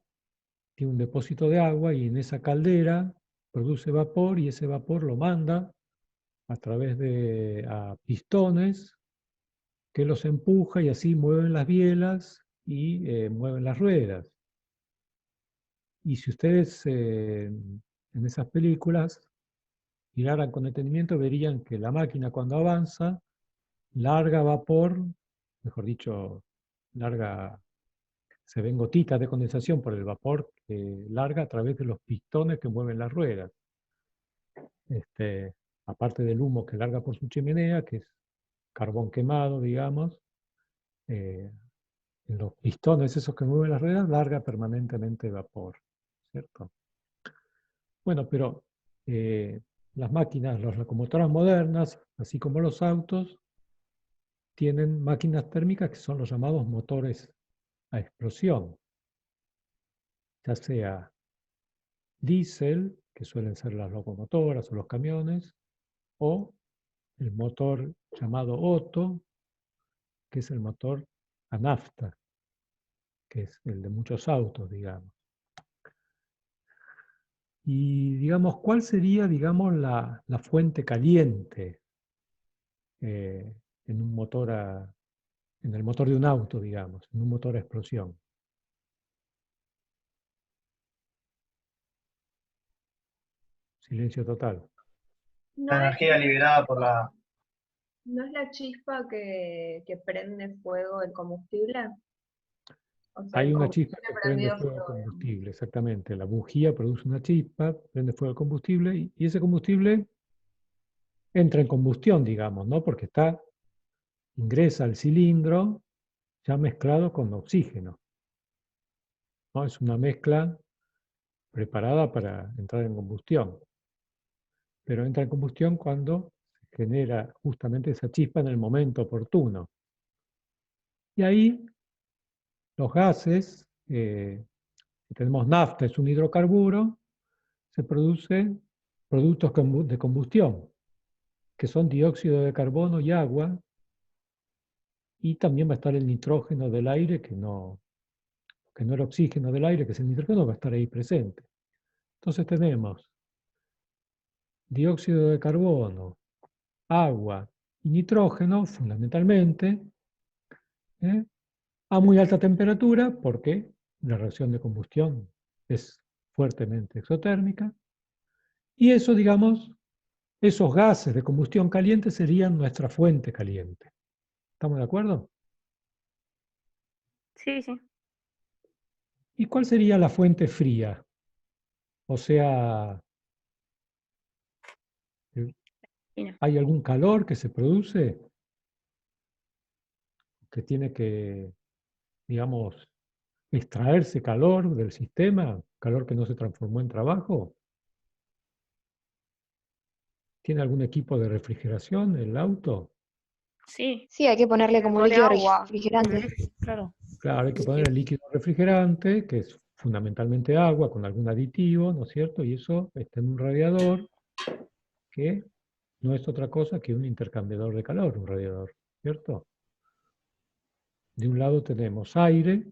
tiene un depósito de agua y en esa caldera produce vapor y ese vapor lo manda a través de pistones que los empuja y así mueven las bielas y mueven las ruedas. Y si ustedes en esas películas miraran con detenimiento, verían que la máquina cuando avanza larga vapor, mejor dicho, larga, se ven gotitas de condensación por el vapor que larga a través de los pistones que mueven las ruedas. Aparte del humo que larga por su chimenea, que es carbón quemado, digamos, eh, en los pistones esos que mueven las ruedas larga permanentemente vapor, ¿cierto? Bueno, pero las máquinas, las locomotoras modernas, así como los autos, tienen máquinas térmicas que son los llamados motores a explosión, ya sea diésel, que suelen ser las locomotoras o los camiones, o el motor llamado Otto, que es el motor a nafta, que es el de muchos autos, digamos. Y digamos, ¿cuál sería, digamos, la fuente caliente eh, en un motor en el motor de un auto, digamos, en un motor a explosión? Silencio total. La energía liberada por la... ¿No es la chispa que prende fuego el combustible? O sea, Hay el una combustible chispa que prende prendido fuego al fuego, digamos. combustible, exactamente. La bujía produce una chispa, prende fuego al combustible y ese combustible entra en combustión, digamos, ¿no? Porque ingresa al cilindro ya mezclado con oxígeno. ¿no? Es una mezcla preparada para entrar en combustión. Pero entra en combustión cuando se genera justamente esa chispa en el momento oportuno. Y ahí los gases, si tenemos nafta, es un hidrocarburo, se producen productos de combustión, que son dióxido de carbono y agua, y también va a estar el nitrógeno del aire, que no el oxígeno del aire, que es el nitrógeno, va a estar ahí presente. Entonces tenemos dióxido de carbono, agua y nitrógeno, fundamentalmente, ¿eh? A muy alta temperatura, porque la reacción de combustión es fuertemente exotérmica, y eso, digamos, esos gases de combustión caliente serían nuestra fuente caliente. ¿Estamos de acuerdo? Sí, sí. ¿Y cuál sería la fuente fría? O sea, ¿hay algún calor que se produce que tiene que, digamos, extraerse calor del sistema, calor que no se transformó en trabajo? ¿Tiene algún equipo de refrigeración el auto? Sí. Sí, hay que ponerle como un O de líquido agua. refrigerante. Claro. Claro, hay que poner el líquido refrigerante, que es fundamentalmente agua con algún aditivo, ¿no es cierto? Y eso está en un radiador que no es otra cosa que un intercambiador de calor, un radiador, ¿cierto? De un lado tenemos aire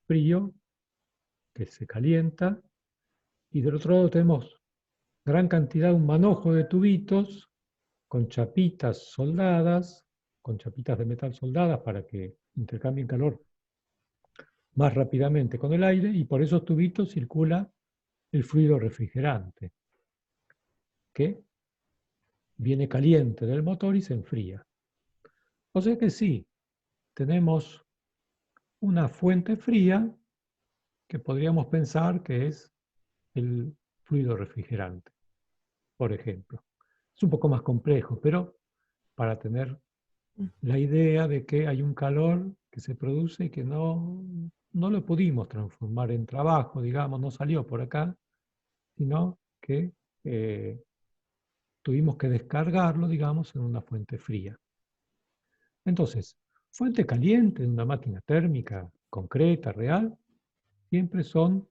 frío que se calienta y del otro lado tenemos gran cantidad, un manojo de tubitos con chapitas soldadas, con chapitas de metal soldadas para que intercambien calor más rápidamente con el aire, y por esos tubitos circula el fluido refrigerante, que viene caliente del motor y se enfría. O sea que sí, tenemos una fuente fría que podríamos pensar que es el fluido refrigerante, por ejemplo. Es un poco más complejo, pero para tener la idea de que hay un calor que se produce y que no lo pudimos transformar en trabajo, digamos, no salió por acá, sino que tuvimos que descargarlo, digamos, en una fuente fría. Entonces, fuente caliente en una máquina térmica concreta, real, siempre son,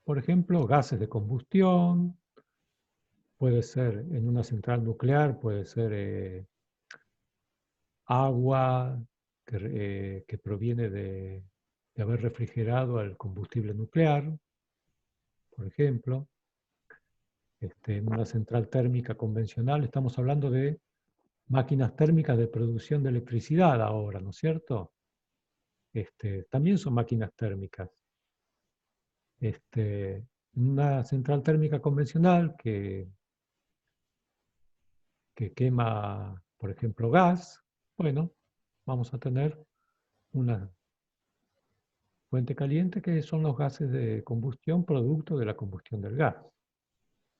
por ejemplo, gases de combustión, puede ser en una central nuclear, puede ser agua que proviene de haber refrigerado el combustible nuclear, por ejemplo. En una central térmica convencional estamos hablando de máquinas térmicas de producción de electricidad ahora, ¿no es cierto? También son máquinas térmicas. Una central térmica convencional que quema, por ejemplo, gas, bueno, vamos a tener una fuente caliente que son los gases de combustión producto de la combustión del gas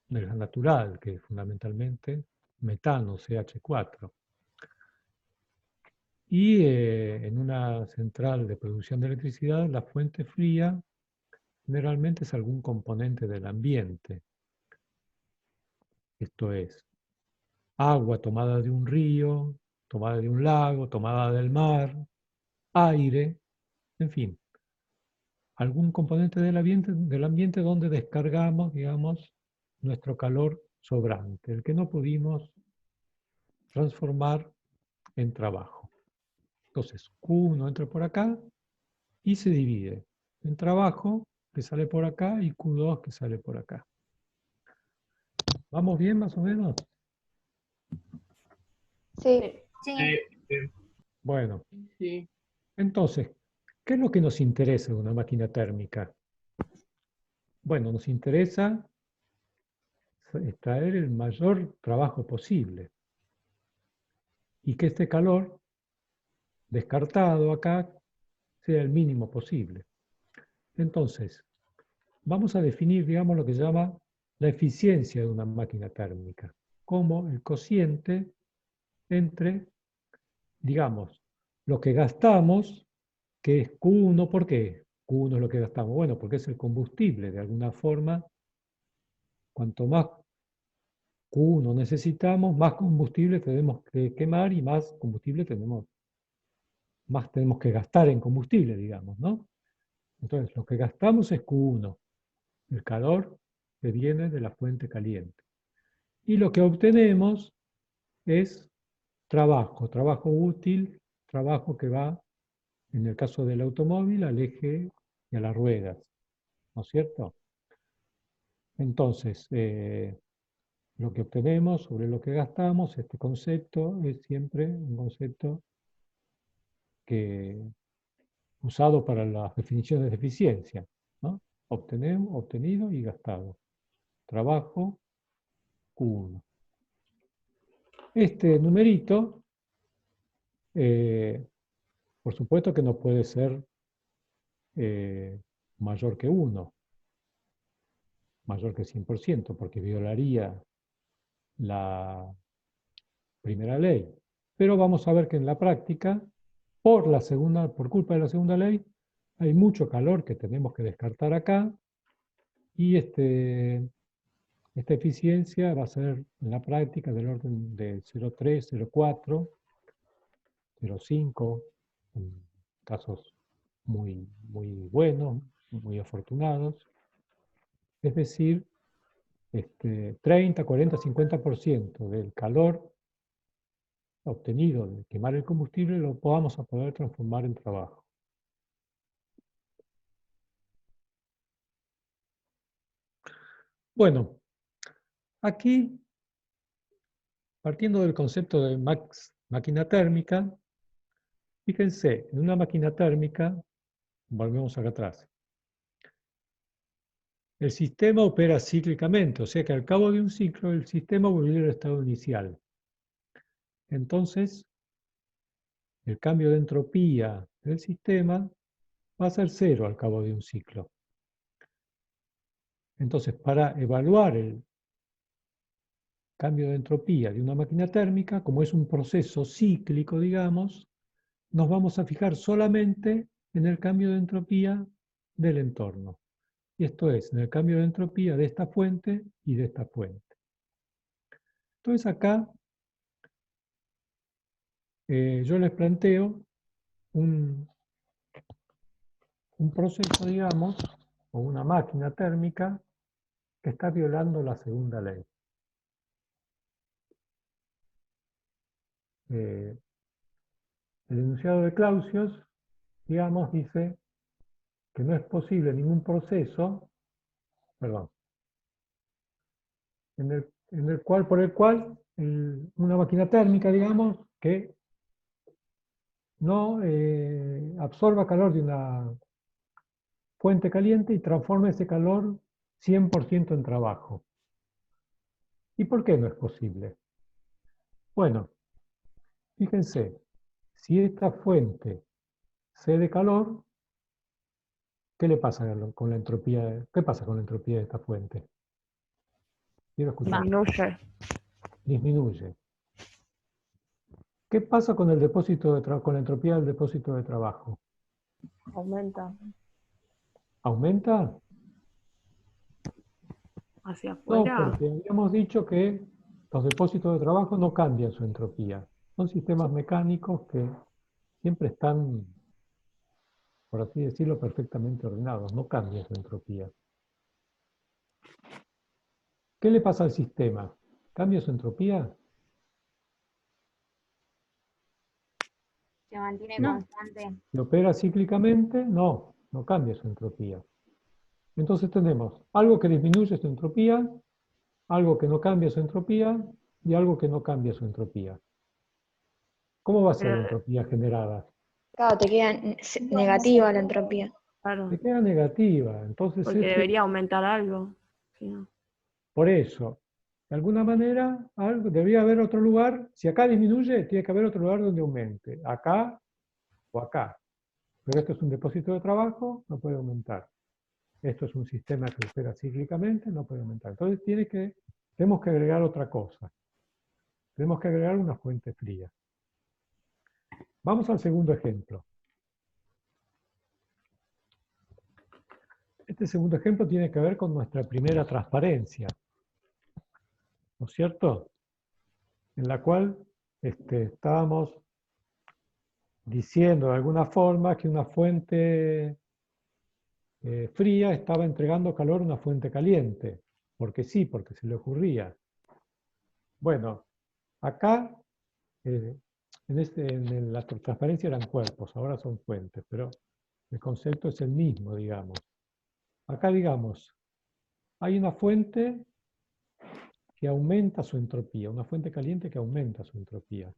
natural, que es fundamentalmente metano, CH4. Y en una central de producción de electricidad, la fuente fría generalmente es algún componente del ambiente. Esto es agua tomada de un río, tomada de un lago, tomada del mar, aire, en fin, algún componente del ambiente donde descargamos, digamos, nuestro calor sobrante, el que no pudimos transformar en trabajo. Entonces, Q1 entra por acá y se divide en trabajo, que sale por acá, y Q2 que sale por acá. ¿Vamos bien más o menos? Sí. Sí. Bueno, Sí. entonces, ¿qué es lo que nos interesa de una máquina térmica? Bueno, nos interesa extraer el mayor trabajo posible y que este calor descartado acá sea el mínimo posible. Entonces, vamos a definir, digamos, lo que se llama la eficiencia de una máquina térmica, como el cociente entre, digamos, lo que gastamos, que es Q1, ¿por qué? Q1 es lo que gastamos. Bueno, porque es el combustible. De alguna forma, cuanto más Q1 necesitamos, más combustible tenemos que quemar y más combustible más tenemos que gastar en combustible, digamos, ¿no? Entonces, lo que gastamos es Q1, el calor que viene de la fuente caliente. Y lo que obtenemos es trabajo útil, trabajo que va, en el caso del automóvil, al eje y a las ruedas, ¿no es cierto? Entonces, lo que obtenemos sobre lo que gastamos, este concepto es siempre un concepto usado para las definiciones de eficiencia, ¿no? Obtenido y gastado. Trabajo, Q1. Este numerito, por supuesto que no puede ser mayor que 1, mayor que 100%, porque violaría la primera ley. Pero vamos a ver que en la práctica, por culpa de la segunda ley, hay mucho calor que tenemos que descartar acá, y esta eficiencia va a ser en la práctica del orden de 0,3, 0,4, 0,5, en casos muy, muy buenos, muy afortunados. Es decir, 30, 40, 50% del calor obtenido de quemar el combustible lo vamos a poder transformar en trabajo. Bueno, aquí, partiendo del concepto de máquina térmica, fíjense, en una máquina térmica, volvemos acá atrás, el sistema opera cíclicamente, o sea que al cabo de un ciclo el sistema volvió al estado inicial. Entonces, el cambio de entropía del sistema va a ser 0 al cabo de un ciclo. Entonces, para evaluar el cambio de entropía de una máquina térmica, como es un proceso cíclico, digamos, nos vamos a fijar solamente en el cambio de entropía del entorno. Y esto es, en el cambio de entropía de esta fuente y de esta fuente. Entonces acá yo les planteo un proceso, digamos, o una máquina térmica que está violando la segunda ley. El enunciado de Clausius, digamos, dice que no es posible ningún proceso, perdón, por el cual una máquina térmica, digamos, que no absorba calor de una fuente caliente y transforme ese calor 100% en trabajo. ¿Y por qué no es posible? Bueno, fíjense, si esta fuente cede calor, ¿qué le pasa con la entropía? ¿Qué pasa con la entropía de esta fuente? Quiero escuchar. Disminuye. Disminuye. ¿Qué pasa con el depósito con la entropía del depósito de trabajo? Aumenta ¿Aumenta? hacia No, afuera. porque habíamos dicho que los depósitos de trabajo no cambian su entropía. Son sistemas mecánicos que siempre están, por así decirlo, perfectamente ordenados, no cambian su entropía. ¿Qué le pasa al sistema? ¿Cambia su entropía? Se mantiene No. constante. ¿Si opera cíclicamente? No, no cambia su entropía. Entonces tenemos algo que disminuye su entropía, algo que no cambia su entropía y algo que no cambia su entropía. ¿Cómo va a ser la entropía generada? Claro, te queda negativa la entropía. Claro, Se queda negativa. Entonces, porque debería aumentar algo. Sí, ¿no? por eso, de alguna manera, debería haber otro lugar. Si acá disminuye, tiene que haber otro lugar donde aumente. Acá o acá. Pero esto es un depósito de trabajo, no puede aumentar. Esto es un sistema que opera cíclicamente, no puede aumentar. Entonces tenemos que agregar otra cosa. Tenemos que agregar una fuente fría. Vamos al segundo ejemplo. Este segundo ejemplo tiene que ver con nuestra primera transparencia, ¿no es cierto? En la cual estábamos diciendo de alguna forma que una fuente fría estaba entregando calor a una fuente caliente, porque sí, porque se le ocurría. Bueno, acá, en la transparencia eran cuerpos, ahora son fuentes, pero el concepto es el mismo, digamos. Acá, digamos, hay una fuente que aumenta su entropía, una fuente caliente que aumenta su entropía,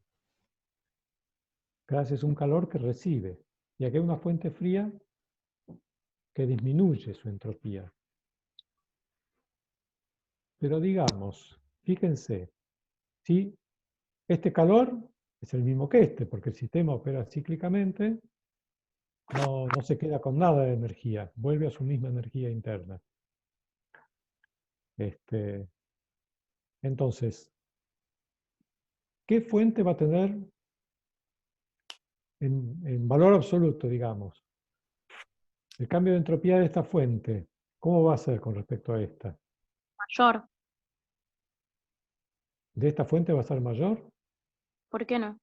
gracias a un calor que recibe. Y aquí hay una fuente fría que disminuye su entropía. Pero digamos, fíjense, si este calor es el mismo que porque el sistema opera cíclicamente, no se queda con nada de energía, vuelve a su misma energía interna. Entonces, ¿qué fuente va a tener en valor absoluto, digamos? El cambio de entropía de esta fuente, ¿cómo va a ser con respecto a esta? Mayor. ¿De esta fuente va a ser mayor? ¿Por qué no?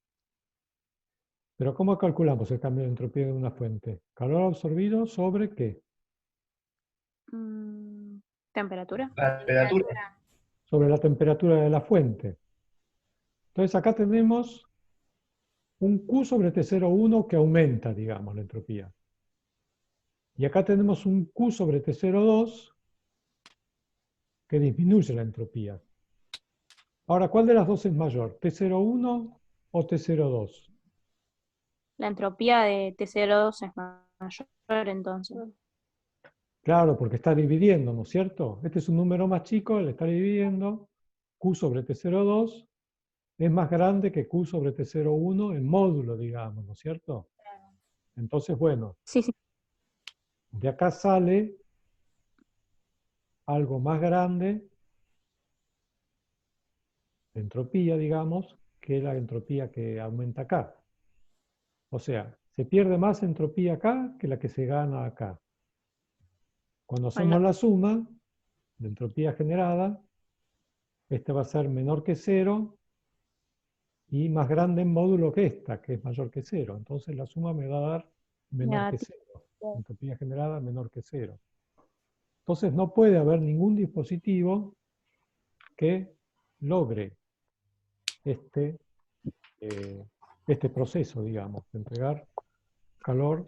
Pero ¿cómo calculamos el cambio de entropía de una fuente? ¿Calor absorbido sobre qué? ¿Temperatura? La temperatura. Sobre la temperatura de la fuente. Entonces acá tenemos un Q sobre T01 que aumenta, digamos, la entropía. Y acá tenemos un Q sobre T02 que disminuye la entropía. Ahora, ¿cuál de las dos es mayor? ¿T01 o T02? La entropía de T02 es mayor entonces. Claro, porque está dividiendo, ¿no es cierto? Este es un número más chico, le está dividiendo. Q sobre T02 es más grande que Q sobre T01 en módulo, digamos, ¿no es cierto? Entonces, bueno, Sí, sí. de acá sale algo más grande de entropía, digamos, que la entropía que aumenta acá. O sea, se pierde más entropía acá que la que se gana acá. Cuando hacemos la suma de entropía generada, esta va a ser menor que 0 y más grande en módulo que esta, que es mayor que 0. Entonces la suma me va a dar menor que 0. Entropía generada menor que 0. Entonces no puede haber ningún dispositivo que logre este proceso, digamos, de entregar calor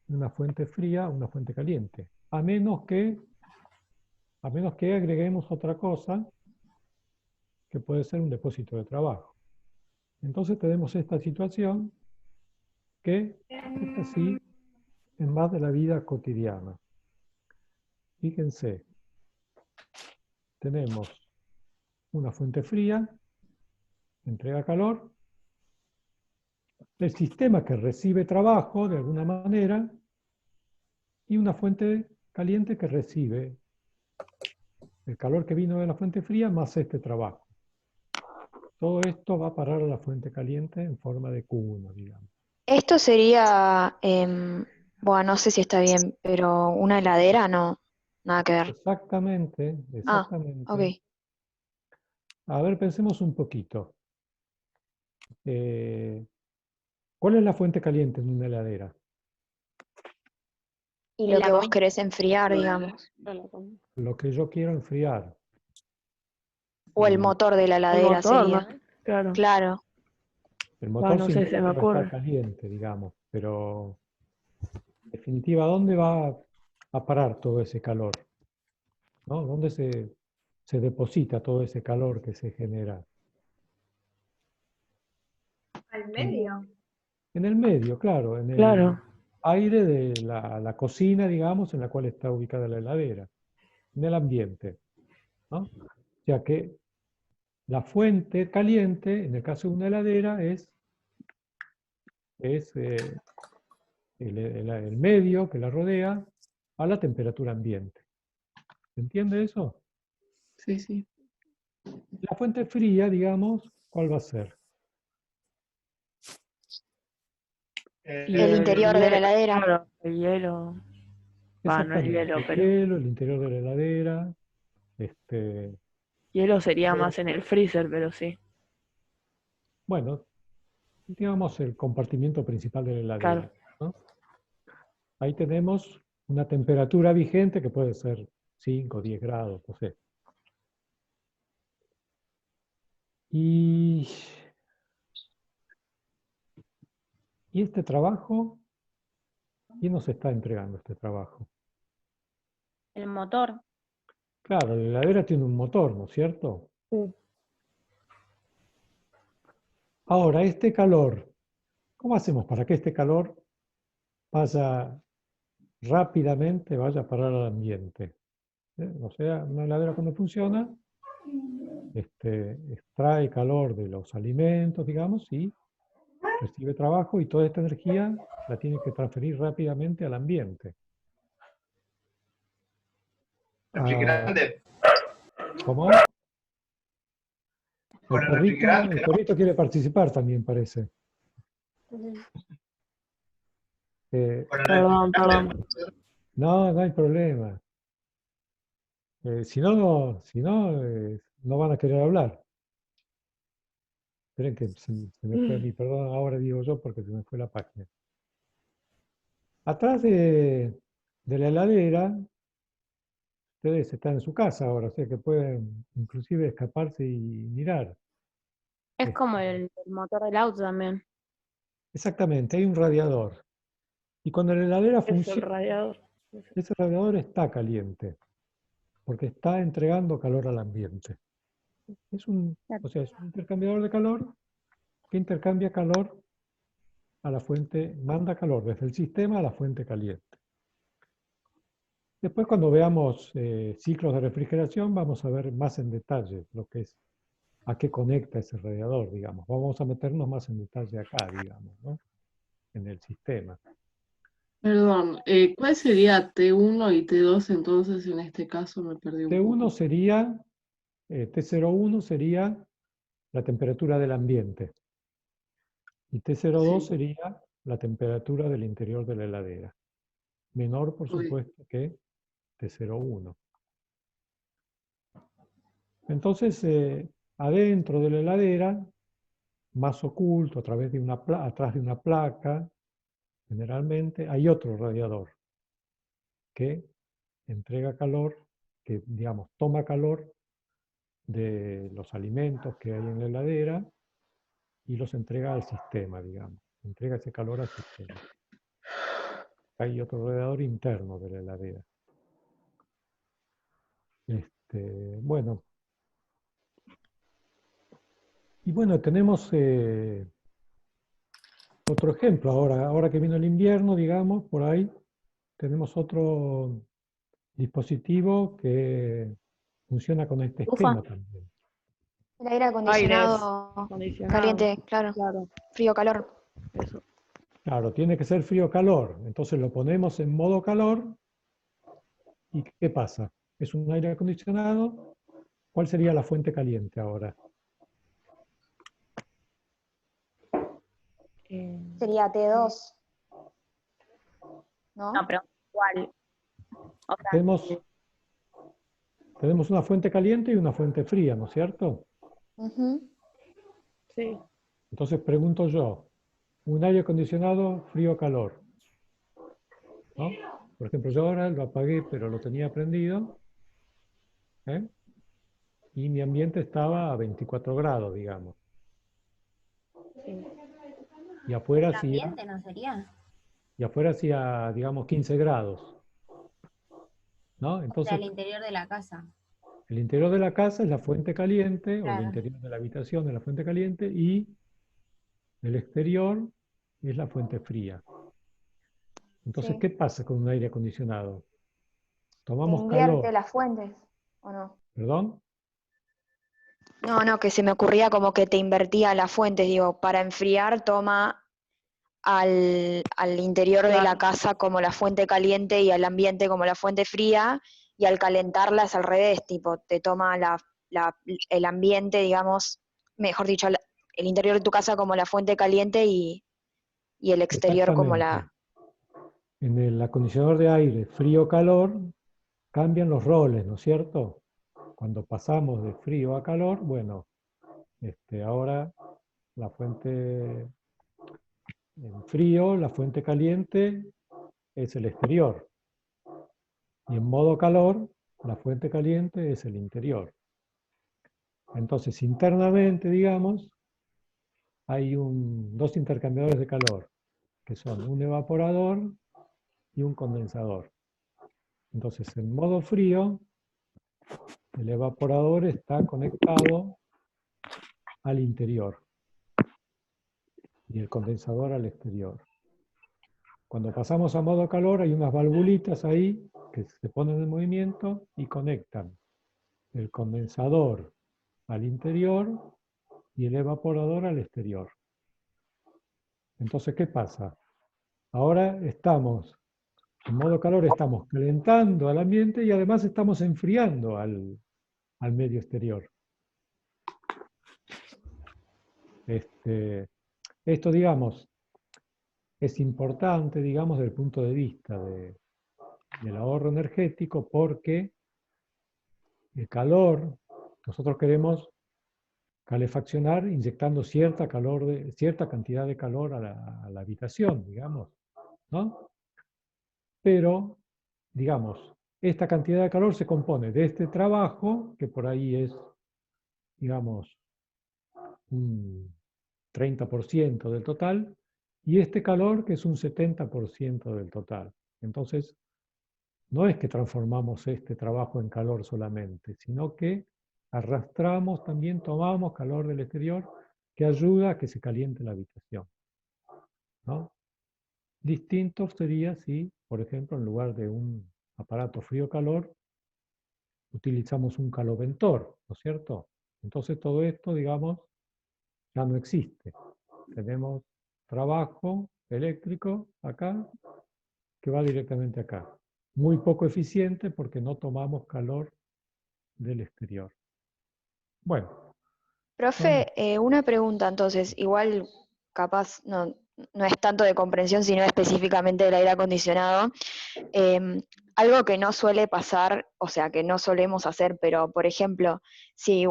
de una fuente fría a una fuente caliente. A menos que agreguemos otra cosa que puede ser un depósito de trabajo. Entonces tenemos esta situación que es así en más de la vida cotidiana. Fíjense, tenemos una fuente fría, entrega calor, el sistema que recibe trabajo de alguna manera y una fuente caliente que recibe el calor que vino de la fuente fría más este trabajo. Todo esto va a parar a la fuente caliente en forma de Q1, digamos. Esto sería, bueno, no sé si está bien, pero una heladera no, nada que ver. Exactamente, Ah, exactamente. ok. A ver, pensemos un poquito. ¿Cuál es la fuente caliente en una heladera? Y lo que vos querés enfriar, digamos. Lo que yo quiero enfriar. O el motor de la heladera motor, sería. ¿no? Claro. Claro. El motor No sé, significa se me que va a estar ocurre. caliente, digamos, pero en definitiva, ¿dónde va a parar todo ese calor? ¿No? ¿Dónde se deposita todo ese calor que se genera? Al medio. En el medio, claro, en el Claro. aire de la cocina, digamos, en la cual está ubicada la heladera, en el ambiente, ¿no? O sea que la fuente caliente, en el caso de una heladera, es el medio que la rodea a la temperatura ambiente. ¿Se entiende eso? Sí, sí. La fuente fría, digamos, ¿cuál va a ser? El interior de la heladera. Claro, el hielo. Va, no es Exactamente, hielo, el pero hielo, el interior de la heladera, hielo sería más en el freezer, pero sí, bueno, digamos el compartimiento principal de la heladera, claro. ¿no? Ahí tenemos una temperatura vigente que puede ser 5 o 10 grados, no sé. Y este trabajo, ¿quién nos está entregando este trabajo? El motor. Claro, la heladera tiene un motor, ¿no es cierto? Sí. Ahora, este calor, ¿cómo hacemos para que este calor vaya rápidamente, vaya a parar al ambiente? O sea, una heladera cuando funciona, extrae calor de los alimentos, digamos, y recibe trabajo y toda esta energía la tiene que transferir rápidamente al ambiente. Refrigerante. ¿Cómo? Con el refrigerante, El ¿no? perrito quiere participar también, parece. Con el Perdón, refrigerante. perdón. No, no hay problema. Si no, no van a querer hablar. Esperen que se me fue a mí, perdón, ahora digo yo porque se me fue la página. Atrás de la heladera, ustedes están en su casa ahora, o sea que pueden inclusive escaparse y mirar. Es como el motor del auto también. Exactamente, hay un radiador. Y cuando la heladera Es el funciona, radiador. ese radiador está caliente, porque está entregando calor al ambiente. O sea, es un intercambiador de calor que intercambia calor a la fuente, manda calor desde el sistema a la fuente caliente. Después, cuando veamos ciclos de refrigeración, vamos a ver más en detalle lo que es, a qué conecta ese radiador, digamos. Vamos a meternos más en detalle acá, digamos, ¿no? En el sistema. Perdón, ¿cuál sería T1 y T2 entonces en este caso? Me perdí un T1 poco. sería, T01 sería la temperatura del ambiente. Y T02 Sí, sería la temperatura del interior de la heladera. Menor, por ok. supuesto, que T01. Entonces, adentro de la heladera, más oculto, a través de atrás de una placa, generalmente, hay otro radiador que entrega calor, que, digamos, toma calor de los alimentos que hay en la heladera y los entrega al sistema, digamos. Entrega ese calor al sistema. Hay otro radiador interno de la heladera. Bueno, y bueno, tenemos otro ejemplo ahora que vino el invierno, digamos, por ahí tenemos otro dispositivo que funciona con este Ufa. esquema también. El aire Aires acondicionado acondicionado. caliente, claro. Claro, Frío-calor. eso. Claro, tiene que ser frío-calor, entonces lo ponemos en modo calor y ¿qué pasa? Es un aire acondicionado, ¿cuál sería la fuente caliente ahora? Sería T2, ¿no? No, pero igual. O sea, Tenemos una fuente caliente y una fuente fría, ¿no es cierto? Ujú. Sí. Entonces pregunto yo, un aire acondicionado frío-calor, ¿no? Por ejemplo, yo ahora lo apagué, pero lo tenía prendido, ¿eh? Y mi ambiente estaba a 24 grados, digamos. Sí. Y afuera El hacía, ambiente, ¿no sería? digamos, 15 grados, ¿no? O sea, Entonces, el interior de la casa. el interior de la casa es la fuente caliente, o el Claro. interior de la habitación es la fuente caliente, y el exterior es la fuente fría. Entonces, Sí. ¿qué pasa con un aire acondicionado? Se Tomamos invierte calor, las fuentes, ¿o no? ¿perdón? No, que se me ocurría como que te invertía las fuentes, digo, para enfriar toma al interior de la Claro. casa como la fuente caliente y al ambiente como la fuente fría, y al calentarla es al revés, tipo, te toma el ambiente, digamos, mejor dicho, el interior de tu casa como la fuente caliente y el exterior como Exactamente. En el acondicionador de aire frío-calor cambian los roles, ¿no es cierto? Cuando pasamos de frío a calor, bueno, ahora la fuente en frío, la fuente caliente es el exterior. Y en modo calor, la fuente caliente es el interior. Entonces, internamente, digamos, hay dos intercambiadores de calor, que son un evaporador y un condensador. Entonces, en modo frío, el evaporador está conectado al interior y el condensador al exterior. Cuando pasamos a modo calor, hay unas valvulitas ahí que se ponen en movimiento y conectan el condensador al interior y el evaporador al exterior. Entonces, ¿qué pasa? Ahora estamos, en modo calor, estamos calentando al ambiente y además estamos enfriando al medio exterior. Esto, digamos, es importante, digamos, desde el punto de vista del ahorro energético, porque el calor, nosotros queremos calefaccionar inyectando cierta cantidad de calor a la habitación, digamos, ¿no? Pero, digamos, esta cantidad de calor se compone de este trabajo, que por ahí es, digamos, un 30% del total, y este calor que es un 70% del total. Entonces, no es que transformamos este trabajo en calor solamente, sino que arrastramos también, tomamos calor del exterior que ayuda a que se caliente la habitación, ¿no? Distinto sería si, por ejemplo, en lugar de un aparato frío-calor, utilizamos un caloventor, ¿no es cierto? Entonces todo esto, digamos, ya no existe. Tenemos trabajo eléctrico acá que va directamente acá. Muy poco eficiente porque no tomamos calor del exterior. Bueno. Profe, una pregunta entonces, igual capaz no es tanto de comprensión, sino específicamente del aire acondicionado. Algo que no suele pasar, o sea, que no solemos hacer, pero por ejemplo, si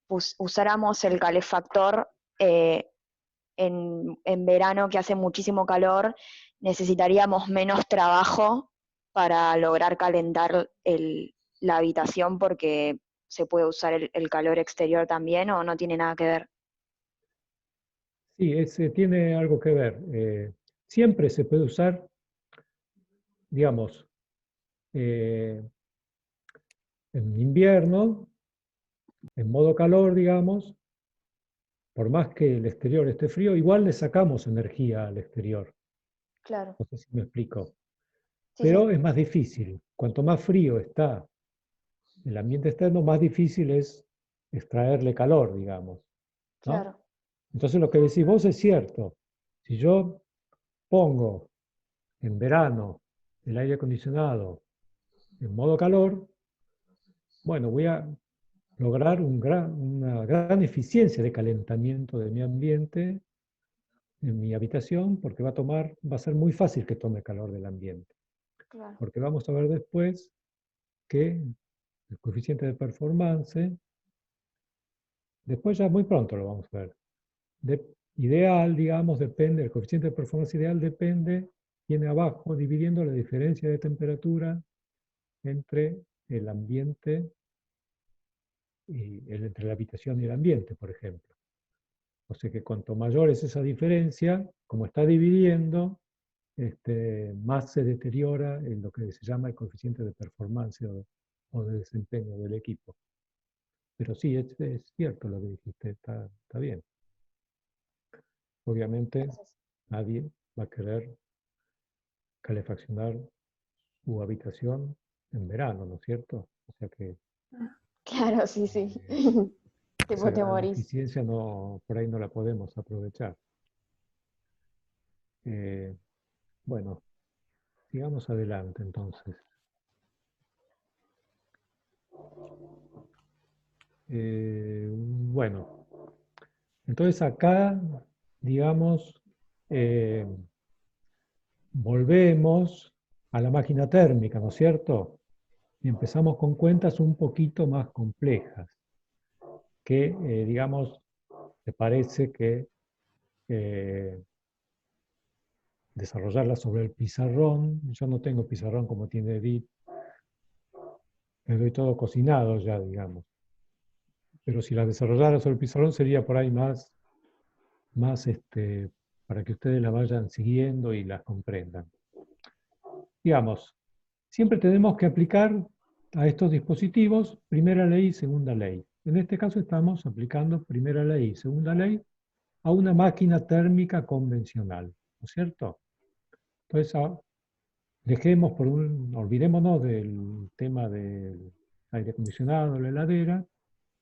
usáramos el calefactor en verano que hace muchísimo calor, necesitaríamos menos trabajo para lograr calentar la habitación porque se puede usar el calor exterior también, o no tiene nada que ver. Sí, tiene algo que ver. Siempre se puede usar, digamos, en invierno, en modo calor, digamos, por más que el exterior esté frío, igual le sacamos energía al exterior. Claro. No sé si me explico. Sí, Pero sí. es más difícil. Cuanto más frío está el ambiente externo, más difícil es extraerle calor, digamos, ¿no? Claro. Entonces lo que decís vos es cierto. Si yo pongo en verano el aire acondicionado en modo calor, bueno, voy a lograr una gran eficiencia de calentamiento de mi ambiente en mi habitación, porque va a ser muy fácil que tome calor del ambiente. Claro. Porque vamos a ver después que el coeficiente de performance, después ya muy pronto lo vamos a ver. Ideal, digamos, depende, el coeficiente de performance ideal depende, tiene abajo, dividiendo la diferencia de temperatura entre el ambiente entre la habitación y el ambiente, por ejemplo. O sea que cuanto mayor es esa diferencia, como está dividiendo, más se deteriora en lo que se llama el coeficiente de performance o de desempeño del equipo. Pero sí, es cierto lo que dijiste, está bien. Obviamente nadie va a querer calefaccionar su habitación en verano, ¿no es cierto? O sea que Claro, sí, sí. esa Tipo, te gran morís. eficiencia por ahí no la podemos aprovechar. Bueno, sigamos adelante entonces. Bueno, entonces acá, digamos, volvemos a la máquina térmica, ¿no es cierto? Y empezamos con cuentas un poquito más complejas, que, digamos, me parece que desarrollarlas sobre el pizarrón, yo no tengo pizarrón como tiene Edith, les doy todo cocinado ya, digamos. Pero si las desarrollara sobre el pizarrón sería por ahí más para que ustedes las vayan siguiendo y las comprendan. Digamos, siempre tenemos que aplicar a estos dispositivos primera ley y segunda ley. En este caso estamos aplicando primera ley y segunda ley a una máquina térmica convencional, ¿no es cierto? Entonces, dejemos olvidémonos del tema del aire acondicionado, la heladera.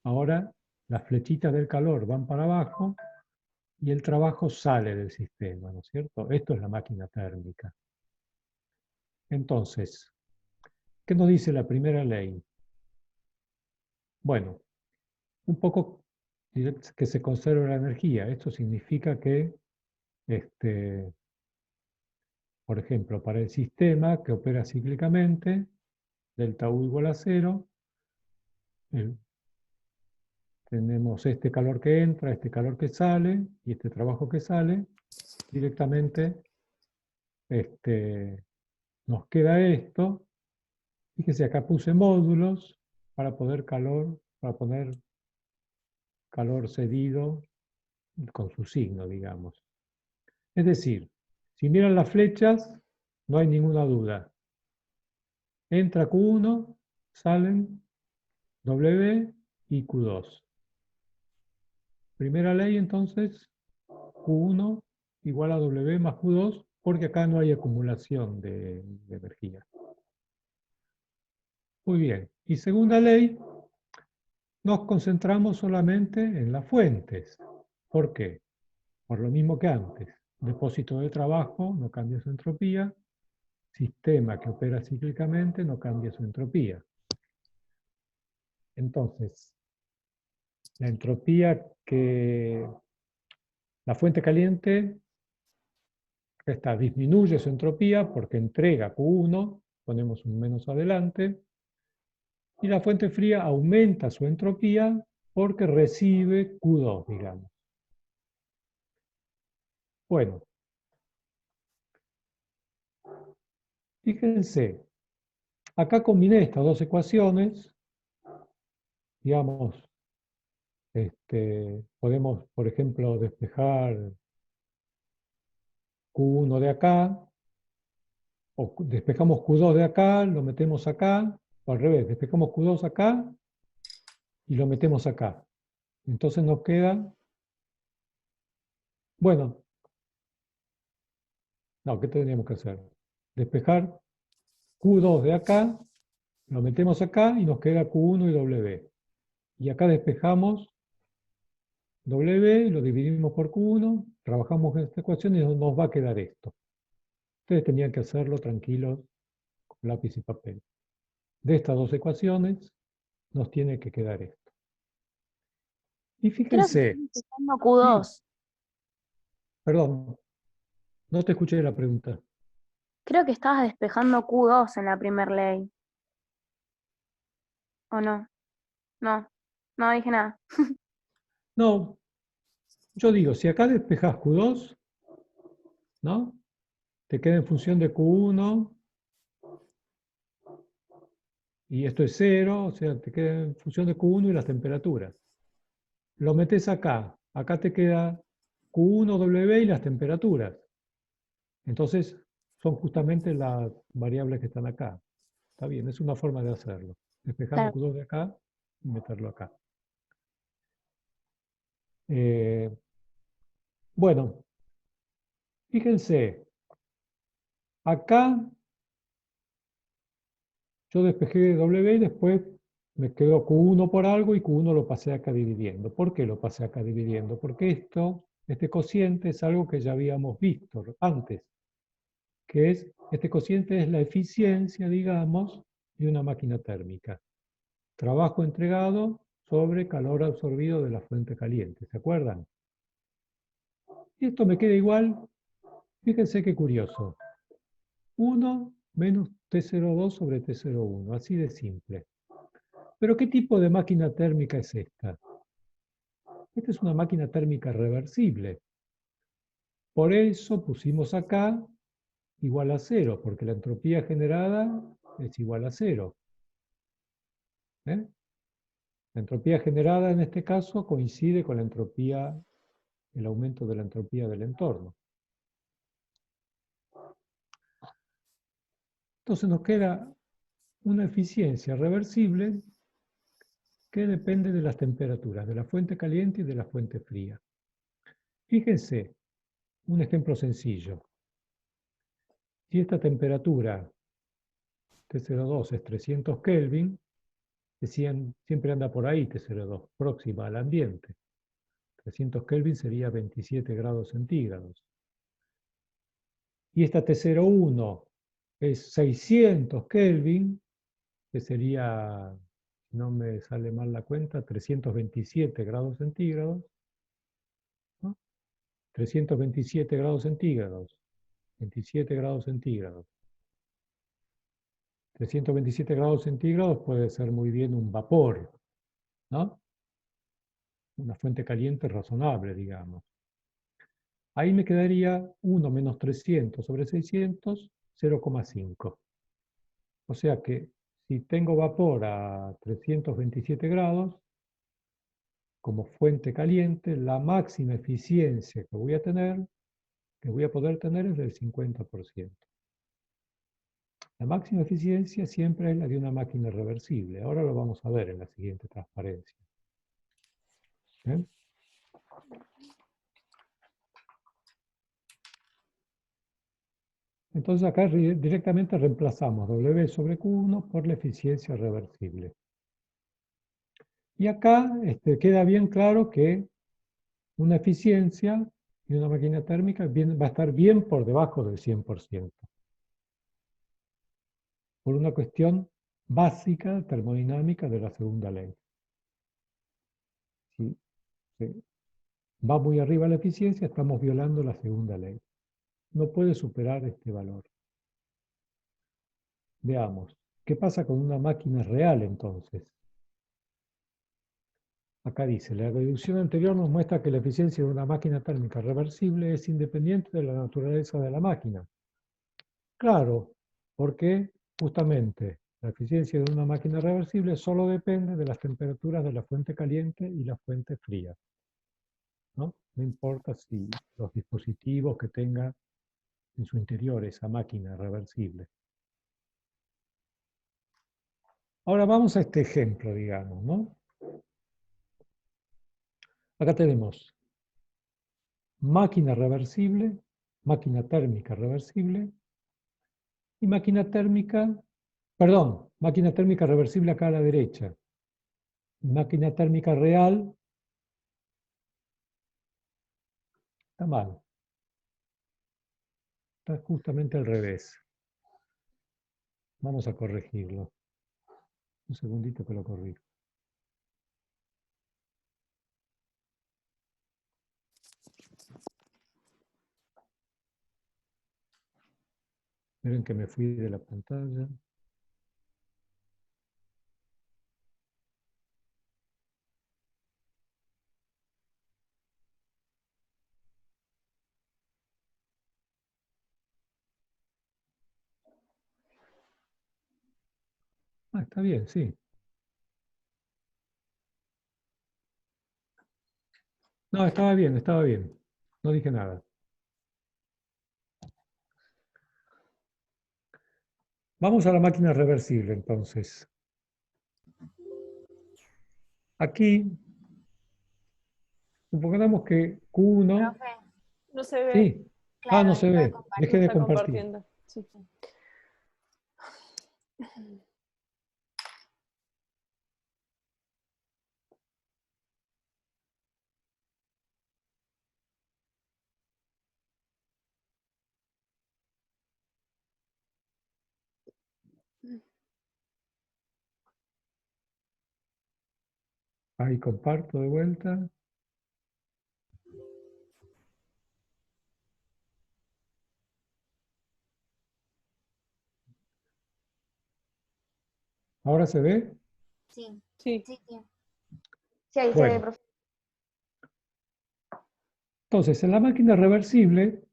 Ahora las flechitas del calor van para abajo y el trabajo sale del sistema, ¿no es cierto? Esto es la máquina térmica. Entonces, ¿qué nos dice la primera ley? Bueno, un poco que se conserve la energía. Esto significa que, por ejemplo, para el sistema que opera cíclicamente, delta U igual a 0, tenemos este calor que entra, este calor que sale, y este trabajo que sale, directamente nos queda esto. Fíjese, acá puse módulos para poner calor cedido con su signo, digamos. Es decir, si miran las flechas, no hay ninguna duda. Entra Q1, salen W y Q2. Primera ley, entonces, Q1 igual a W más Q2, porque acá no hay acumulación de energía. Muy bien. Y segunda ley, nos concentramos solamente en las fuentes. ¿Por qué? Por lo mismo que antes. Depósito de trabajo no cambia su entropía. Sistema que opera cíclicamente no cambia su entropía. Entonces, la entropía la fuente caliente, disminuye su entropía porque entrega Q1, ponemos un menos adelante, y la fuente fría aumenta su entropía porque recibe Q2, digamos. Bueno, fíjense, acá combiné estas dos ecuaciones, digamos, podemos, por ejemplo, despejar Q1 de acá, o despejamos Q2 de acá, lo metemos acá, o al revés, despejamos Q2 acá y lo metemos acá. Entonces nos queda, bueno, no, ¿qué tendríamos que hacer? Despejar Q2 de acá, lo metemos acá y nos queda Q1 y W. Y acá despejamos W, lo dividimos por Q1, trabajamos en esta ecuación y nos va a quedar esto. Ustedes tenían que hacerlo tranquilos con lápiz y papel. De estas dos ecuaciones nos tiene que quedar esto. Y Creo que fíjense, estoy empezando Q2. perdón, no te escuché la pregunta. Creo que estabas despejando Q2 en la primera ley. ¿O no? No, no dije nada. No, yo digo, si acá despejas Q2, ¿no? Te queda en función de Q1, y esto es 0, o sea, te queda en función de Q1 y las temperaturas. Lo metes acá, acá te queda Q1, W y las temperaturas. Entonces, son justamente las variables que están acá. Está bien, es una forma de hacerlo. Despejando Claro. Q2 de acá y meterlo acá. Bueno, fíjense, acá yo despejé W y después me quedó Q1 por algo y Q1 lo pasé acá dividiendo. ¿Por qué lo pasé acá dividiendo? Porque este cociente es algo que ya habíamos visto antes, que es, este cociente es la eficiencia, digamos, de una máquina térmica. Trabajo entregado sobre calor absorbido de la fuente caliente, ¿se acuerdan? Y esto me queda igual, fíjense qué curioso. 1 menos T02 sobre T01, así de simple. Pero ¿qué tipo de máquina térmica es esta? Esta es una máquina térmica reversible. Por eso pusimos acá igual a 0, porque la entropía generada es igual a 0. ¿Eh? La entropía generada en este caso coincide con la entropía, el aumento de la entropía del entorno. Entonces nos queda una eficiencia reversible que depende de las temperaturas, de la fuente caliente y de la fuente fría. Fíjense, un ejemplo sencillo. Si esta temperatura T02 es 300 Kelvin, decían, siempre anda por ahí T02, próxima al ambiente. 300 Kelvin sería 27 grados centígrados. Y esta T01 es 600 Kelvin, que sería, si no me sale mal la cuenta, 327 grados centígrados. 327 grados centígrados, 27 grados centígrados. 327 grados centígrados puede ser muy bien un vapor, ¿no? Una fuente caliente razonable, digamos. Ahí me quedaría 1 menos 300 sobre 600, 0,5. O sea que si tengo vapor a 327 grados, como fuente caliente, la máxima eficiencia que voy a tener, que voy a poder tener es del 50%. La máxima eficiencia siempre es la de una máquina reversible. Ahora lo vamos a ver en la siguiente transparencia. ¿Eh? Entonces acá directamente reemplazamos W sobre Q1 por la eficiencia reversible. Y acá queda bien claro que una eficiencia de una máquina térmica va a estar bien por debajo del 100%. Por una cuestión básica termodinámica de la segunda ley. Si va muy arriba la eficiencia, estamos violando la segunda ley. No puede superar este valor. Veamos, ¿qué pasa con una máquina real entonces? Acá dice, la reducción anterior nos muestra que la eficiencia de una máquina térmica reversible es independiente de la naturaleza de la máquina. Claro, porque justamente la eficiencia de una máquina reversible solo depende de las temperaturas de la fuente caliente y la fuente fría. ¿No? No importa si los dispositivos que tenga en su interior esa máquina reversible. Ahora vamos a este ejemplo, digamos, ¿no? Acá tenemos máquina reversible, máquina térmica reversible y máquina térmica, perdón, máquina térmica reversible acá a la derecha. Máquina térmica real, está mal. Está justamente al revés. Vamos a corregirlo. Un segundito que lo corrijo. Miren que me fui de la pantalla. Ah, está bien, sí. No, estaba bien, estaba bien. No dije nada. Vamos a la máquina reversible, entonces. Aquí, supongamos que Q1... Profe, No se ve. Sí. Ah, claro, no se deja de ve. compartir. Deje de Está compartir. compartiendo. Sí. Ahí comparto de vuelta. ¿Ahora se ve? Sí, Sí. sí, sí. Sí, ahí se Bueno. ve, profe. Entonces, en la máquina reversible,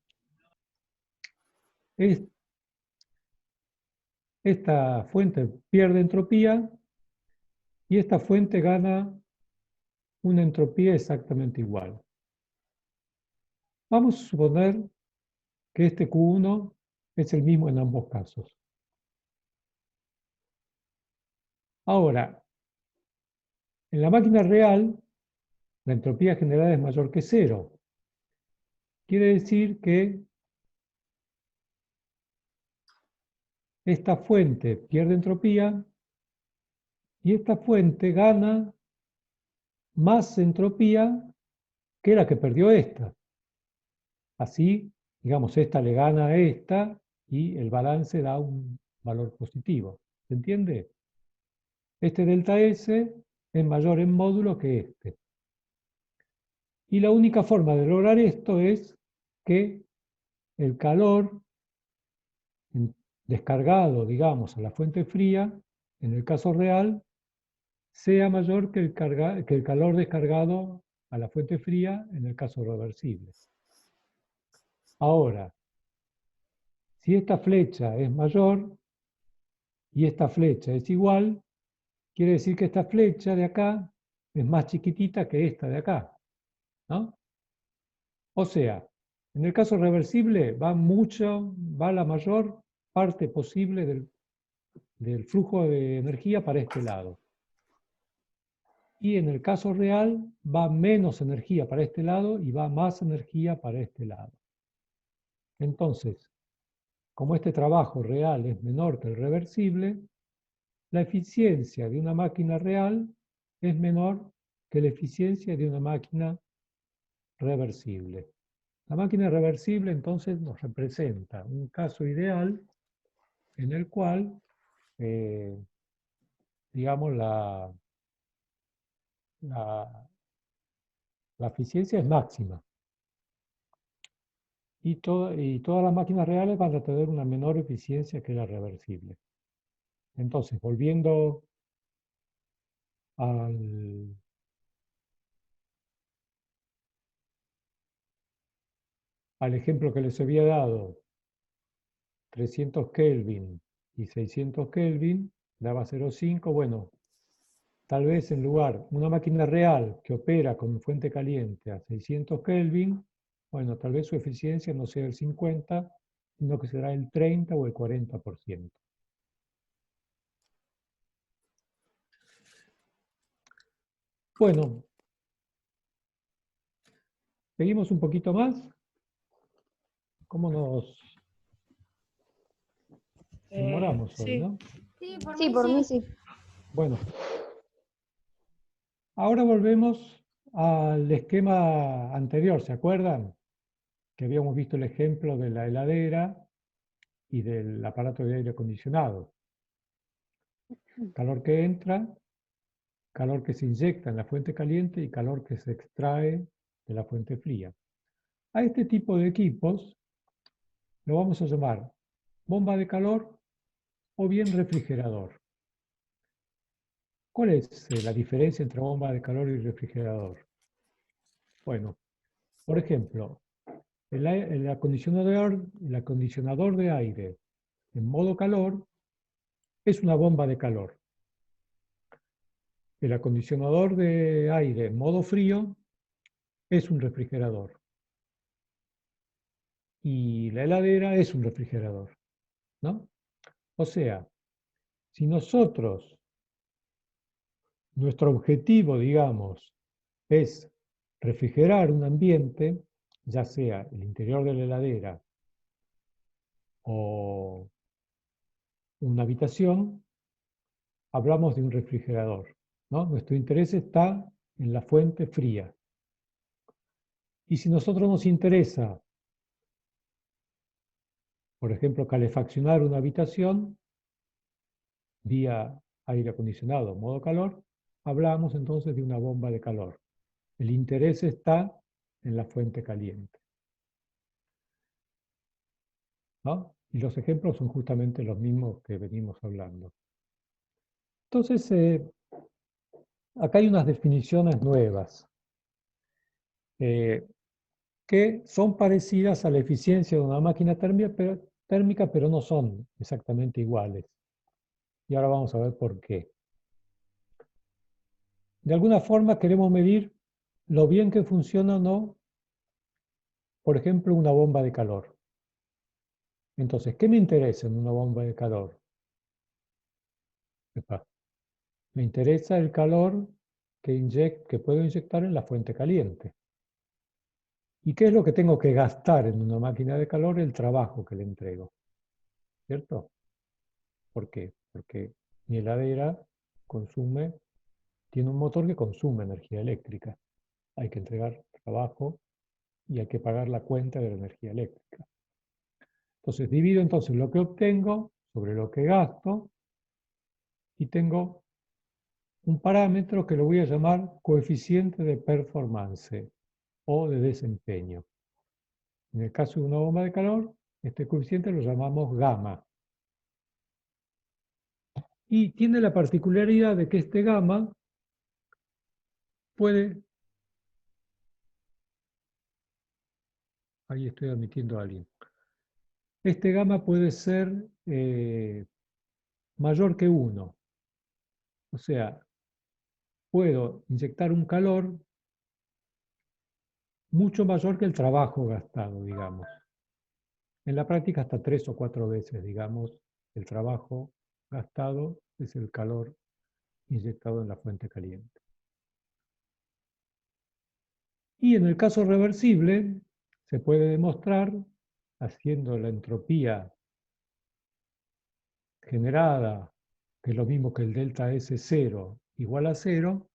esta fuente pierde entropía y esta fuente gana una entropía exactamente igual. Vamos a suponer que este Q1 es el mismo en ambos casos. Ahora, en la máquina real, la entropía generada es mayor que cero. Quiere decir que esta fuente pierde entropía y esta fuente gana más entropía que la que perdió esta. Así, digamos, esta le gana a esta y el balance da un valor positivo. ¿Se entiende? Este delta S es mayor en módulo que este. Y la única forma de lograr esto es que el calor descargado, digamos, a la fuente fría, en el caso real, sea mayor que el calor descargado a la fuente fría en el caso reversible. Ahora, si esta flecha es mayor y esta flecha es igual, quiere decir que esta flecha de acá es más chiquitita que esta de acá, ¿no? O sea, en el caso reversible va la mayor parte posible del flujo de energía para este lado. Y en el caso real va menos energía para este lado y va más energía para este lado. Entonces, como este trabajo real es menor que el reversible, la eficiencia de una máquina real es menor que la eficiencia de una máquina reversible. La máquina reversible entonces nos representa un caso ideal en el cual, digamos, la eficiencia es máxima. Y todas las máquinas reales van a tener una menor eficiencia que la reversible. Entonces, volviendo al ejemplo que les había dado, 300 Kelvin y 600 Kelvin, daba 0,5. Bueno, tal vez en lugar una máquina real que opera con fuente caliente a 600 Kelvin, bueno, tal vez su eficiencia no sea el 50, sino que será el 30 o el 40%. Bueno, seguimos un poquito más. ¿Cómo nos demoramos hoy, Sí. no? Sí, por Sí, mí por sí. mí sí. Bueno, ahora volvemos al esquema anterior, ¿se acuerdan? Que habíamos visto el ejemplo de la heladera y del aparato de aire acondicionado. Calor que entra, calor que se inyecta en la fuente caliente y calor que se extrae de la fuente fría. A este tipo de equipos lo vamos a llamar bomba de calor o bien refrigerador. ¿Cuál es la diferencia entre bomba de calor y refrigerador? Bueno, por ejemplo, el acondicionador de aire en modo calor es una bomba de calor. El acondicionador de aire en modo frío es un refrigerador. Y la heladera es un refrigerador, ¿no? O sea, si nuestro objetivo, digamos, es refrigerar un ambiente, ya sea el interior de la heladera o una habitación, hablamos de un refrigerador, ¿no? Nuestro interés está en la fuente fría. Y si nosotros nos interesa, por ejemplo, calefaccionar una habitación vía aire acondicionado, modo calor, hablamos entonces de una bomba de calor. El interés está en la fuente caliente, ¿no? Y los ejemplos son justamente los mismos que venimos hablando. Entonces, acá hay unas definiciones nuevas que son parecidas a la eficiencia de una máquina térmica, pero no son exactamente iguales. Y ahora vamos a ver por qué. De alguna forma queremos medir lo bien que funciona o no, por ejemplo, una bomba de calor. Entonces, ¿qué me interesa en una bomba de calor? Epa, me interesa el calor que puedo inyectar en la fuente caliente. ¿Y qué es lo que tengo que gastar en una máquina de calor? El trabajo que le entrego. ¿Cierto? ¿Por qué? Porque mi heladera tiene un motor que consume energía eléctrica. Hay que entregar trabajo y hay que pagar la cuenta de la energía eléctrica. Entonces, divido entonces lo que obtengo sobre lo que gasto y tengo un parámetro que lo voy a llamar coeficiente de performance o de desempeño. En el caso de una bomba de calor, este coeficiente lo llamamos gamma. Y tiene la particularidad de que este gamma puede... Ahí estoy admitiendo a alguien. Este gamma puede ser mayor que 1. O sea, puedo inyectar un calor mucho mayor que el trabajo gastado, digamos. En la práctica hasta 3 o 4 veces, digamos, el trabajo gastado es el calor inyectado en la fuente caliente. Y en el caso reversible, se puede demostrar, haciendo la entropía generada, que es lo mismo que el delta S0 igual a 0,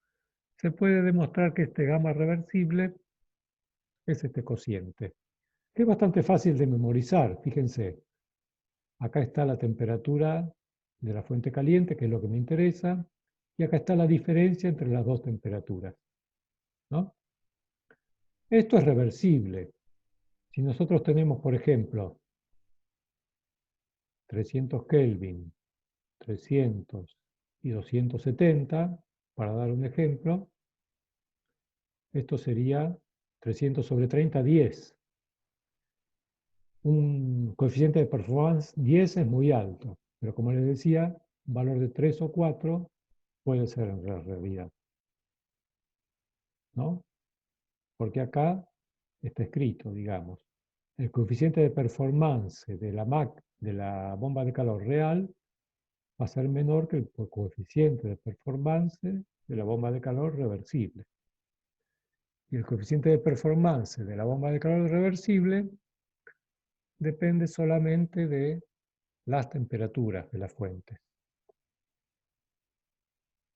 se puede demostrar que este gamma reversible es este cociente, que es bastante fácil de memorizar. Fíjense, acá está la temperatura de la fuente caliente, que es lo que me interesa, y acá está la diferencia entre las dos temperaturas, ¿no? Esto es reversible. Si nosotros tenemos, por ejemplo, 300 Kelvin, 300 y 270, para dar un ejemplo, esto sería 300 sobre 30, 10. Un coeficiente de performance 10 es muy alto, pero como les decía, un valor de 3 o 4 puede ser en realidad, ¿no? Porque acá está escrito, digamos, el coeficiente de performance de la bomba de calor real va a ser menor que el coeficiente de performance de la bomba de calor reversible. Y el coeficiente de performance de la bomba de calor reversible depende solamente de las temperaturas de las fuentes.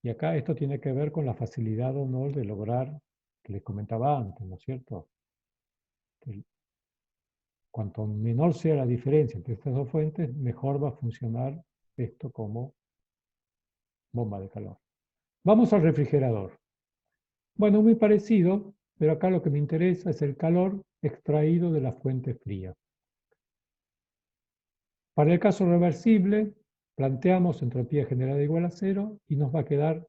Y acá esto tiene que ver con la facilidad o no de lograr, que les comentaba antes, ¿no es cierto? Cuanto menor sea la diferencia entre estas dos fuentes, mejor va a funcionar esto como bomba de calor. Vamos al refrigerador. Bueno, muy parecido, pero acá lo que me interesa es el calor extraído de la fuente fría. Para el caso reversible, planteamos entropía generada igual a 0 y nos va a quedar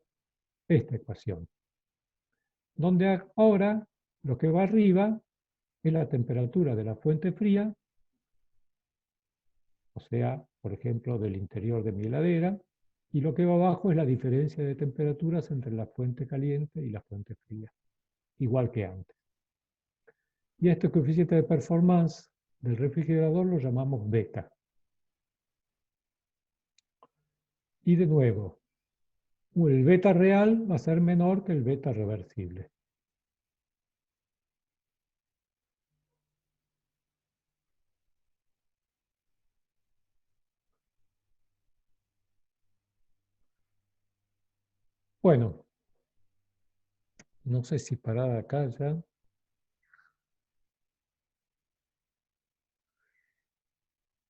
esta ecuación, donde ahora lo que va arriba es la temperatura de la fuente fría, o sea, por ejemplo, del interior de mi heladera, y lo que va abajo es la diferencia de temperaturas entre la fuente caliente y la fuente fría, igual que antes. Y este coeficiente de performance del refrigerador lo llamamos beta. Y de nuevo, el beta real va a ser menor que el beta reversible. Bueno, no sé si parar acá ya.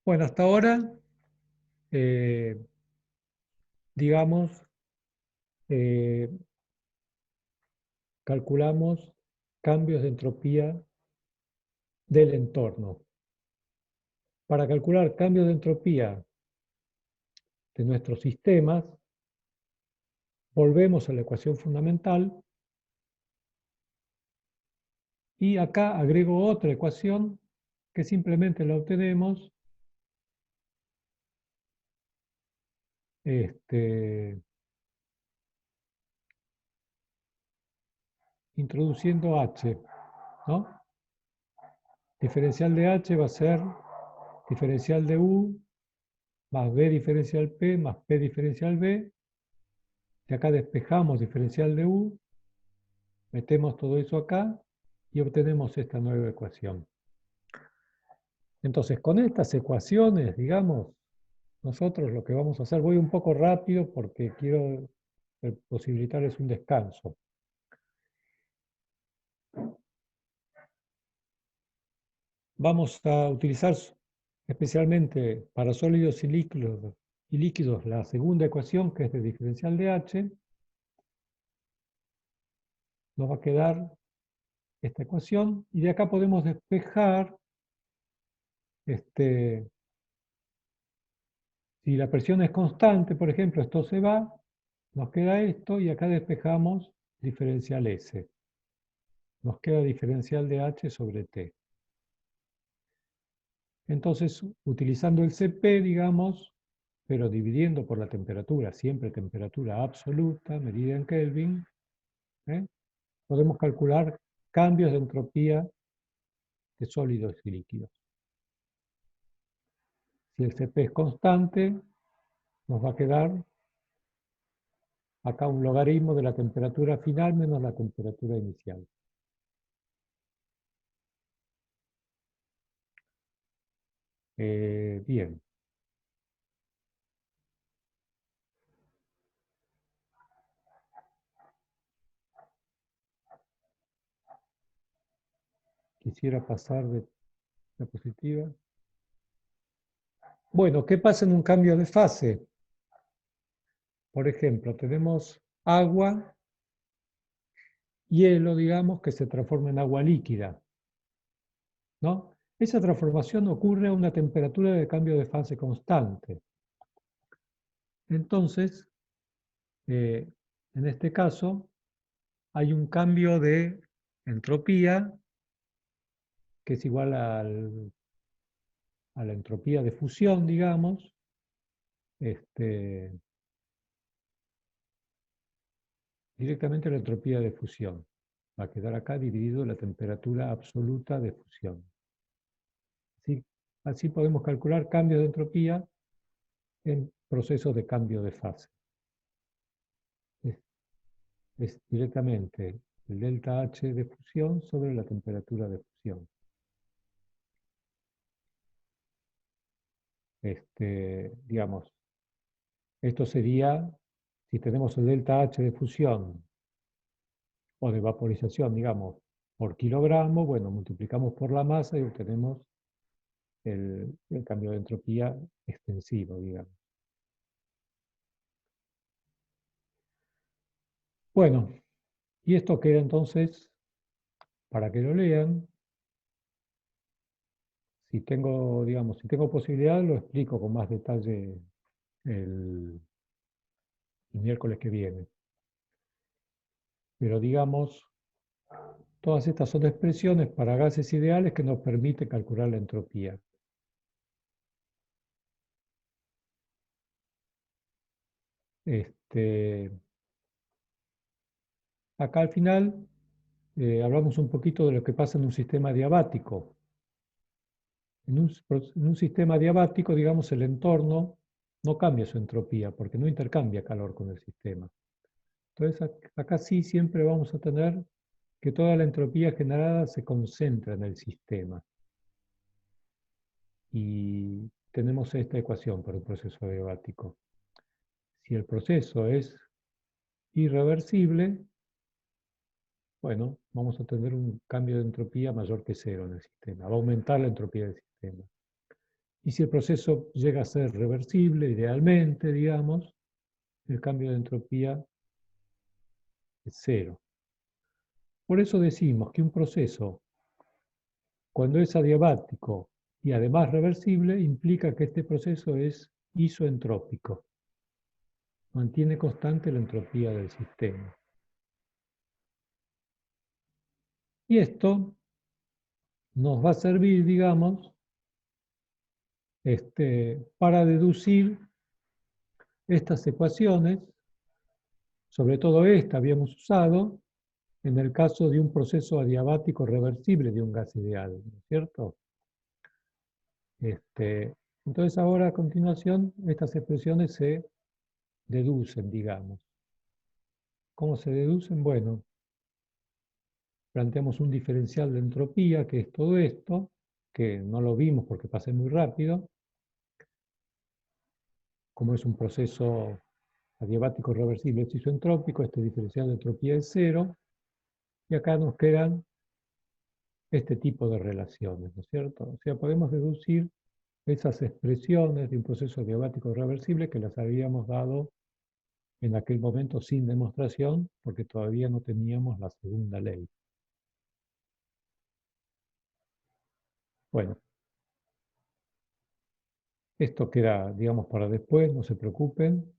Bueno, hasta ahora, digamos, calculamos cambios de entropía del entorno. Para calcular cambios de entropía de nuestros sistemas, volvemos a la ecuación fundamental. Y acá agrego otra ecuación que simplemente la obtenemos introduciendo h, ¿no? Diferencial de h va a ser diferencial de u más b diferencial p más p diferencial b. De acá despejamos diferencial de u, metemos todo eso acá y obtenemos esta nueva ecuación. Entonces, con estas ecuaciones, digamos, nosotros lo que vamos a hacer, voy un poco rápido porque quiero posibilitarles un descanso. Vamos a utilizar especialmente para sólidos y líquidos la segunda ecuación, que es de diferencial de h. Nos va a quedar esta ecuación y de acá podemos despejar si la presión es constante, por ejemplo, esto se va, nos queda esto y acá despejamos diferencial S. Nos queda diferencial de H sobre T. Entonces, utilizando el CP, digamos, pero dividiendo por la temperatura, siempre temperatura absoluta, medida en Kelvin, podemos calcular cambios de entropía de sólidos y líquidos. Si el CP es constante, nos va a quedar acá un logaritmo de la temperatura final menos la temperatura inicial. Bien. Quisiera pasar de diapositiva. Bueno, ¿qué pasa en un cambio de fase? Por ejemplo, tenemos agua, hielo, digamos, que se transforma en agua líquida, ¿no? Esa transformación ocurre a una temperatura de cambio de fase constante. Entonces, en este caso, hay un cambio de entropía que es igual a la entropía de fusión, digamos, directamente la entropía de fusión. Va a quedar acá dividido la temperatura absoluta de fusión. Así podemos calcular cambios de entropía en procesos de cambio de fase. Es directamente el delta H de fusión sobre la temperatura de fusión. Digamos, esto sería, si tenemos el delta H de fusión o de vaporización, digamos, por kilogramo, bueno, multiplicamos por la masa y obtenemos el cambio de entropía extensivo, digamos. Bueno, y esto queda entonces, para que lo lean, si tengo, digamos, si tengo posibilidad, lo explico con más detalle el miércoles que viene. Pero digamos, todas estas son expresiones para gases ideales que nos permiten calcular la entropía. Acá al final hablamos un poquito de lo que pasa en un sistema diabático. En un sistema adiabático, digamos, el entorno no cambia su entropía porque no intercambia calor con el sistema. Entonces, acá sí siempre vamos a tener que toda la entropía generada se concentra en el sistema. Y tenemos esta ecuación para un proceso adiabático. Si el proceso es irreversible, bueno, vamos a tener un cambio de entropía mayor que cero en el sistema. Va a aumentar la entropía del sistema. Y si el proceso llega a ser reversible, idealmente, digamos, el cambio de entropía es cero. Por eso decimos que un proceso, cuando es adiabático y además reversible, implica que este proceso es isoentrópico. mantiene constante la entropía del sistema. Y esto nos va a servir, digamos, para deducir estas ecuaciones, sobre todo esta habíamos usado en el caso de un proceso adiabático reversible de un gas ideal, ¿no es cierto? Entonces ahora a continuación estas expresiones se deducen, digamos. ¿Cómo se deducen? Bueno, planteamos un diferencial de entropía, que es todo esto, que no lo vimos porque pasé muy rápido. Como es un proceso adiabático reversible isoentrópico, este diferencial de entropía es 0, y acá nos quedan este tipo de relaciones, ¿no es cierto? O sea, podemos deducir esas expresiones de un proceso adiabático reversible que las habíamos dado en aquel momento sin demostración, porque todavía no teníamos la segunda ley. Bueno, esto queda, digamos, para después, no se preocupen,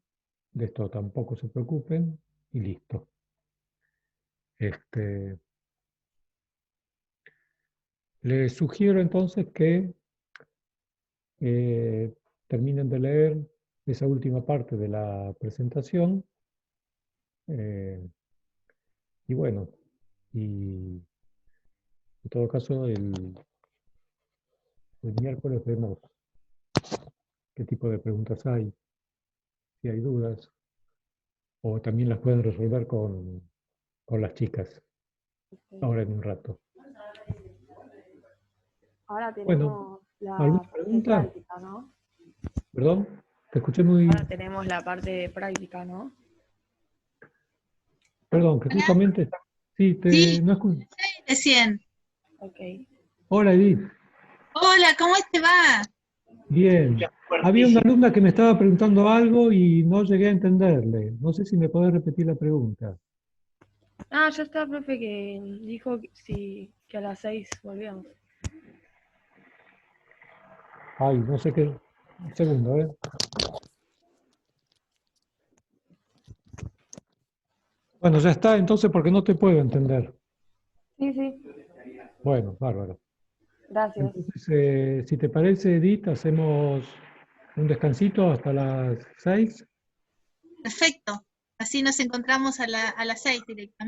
de esto tampoco se preocupen, y listo. Les sugiero entonces que terminen de leer esa última parte de la presentación. Y bueno, y en todo caso el miércoles vemos qué tipo de preguntas hay, si hay dudas, o también las pueden resolver con las chicas, ahora en un rato. Ahora Bueno, tenemos la ¿alguna parte pregunta? práctica, ¿no? Perdón, te escuché muy... Ahora tenemos la parte de práctica, ¿no? Perdón, que justamente... Sí, Sí, no escucho. recién. Ok. Hola, Edith. Hola, ¿cómo te va? Bien. Había una alumna que me estaba preguntando algo y no llegué a entenderle. No sé si me podés repetir la pregunta. Ah, ya está, profe, que dijo que a las 6 volvíamos. Ay, no sé qué... Un segundo, ¿eh? Bueno, ya está, entonces, porque no te puedo entender. Sí, sí. Bueno, bárbaro. Gracias. Entonces, si te parece, Edith, hacemos un descansito hasta las 6. Perfecto. Así nos encontramos a las 6 directamente.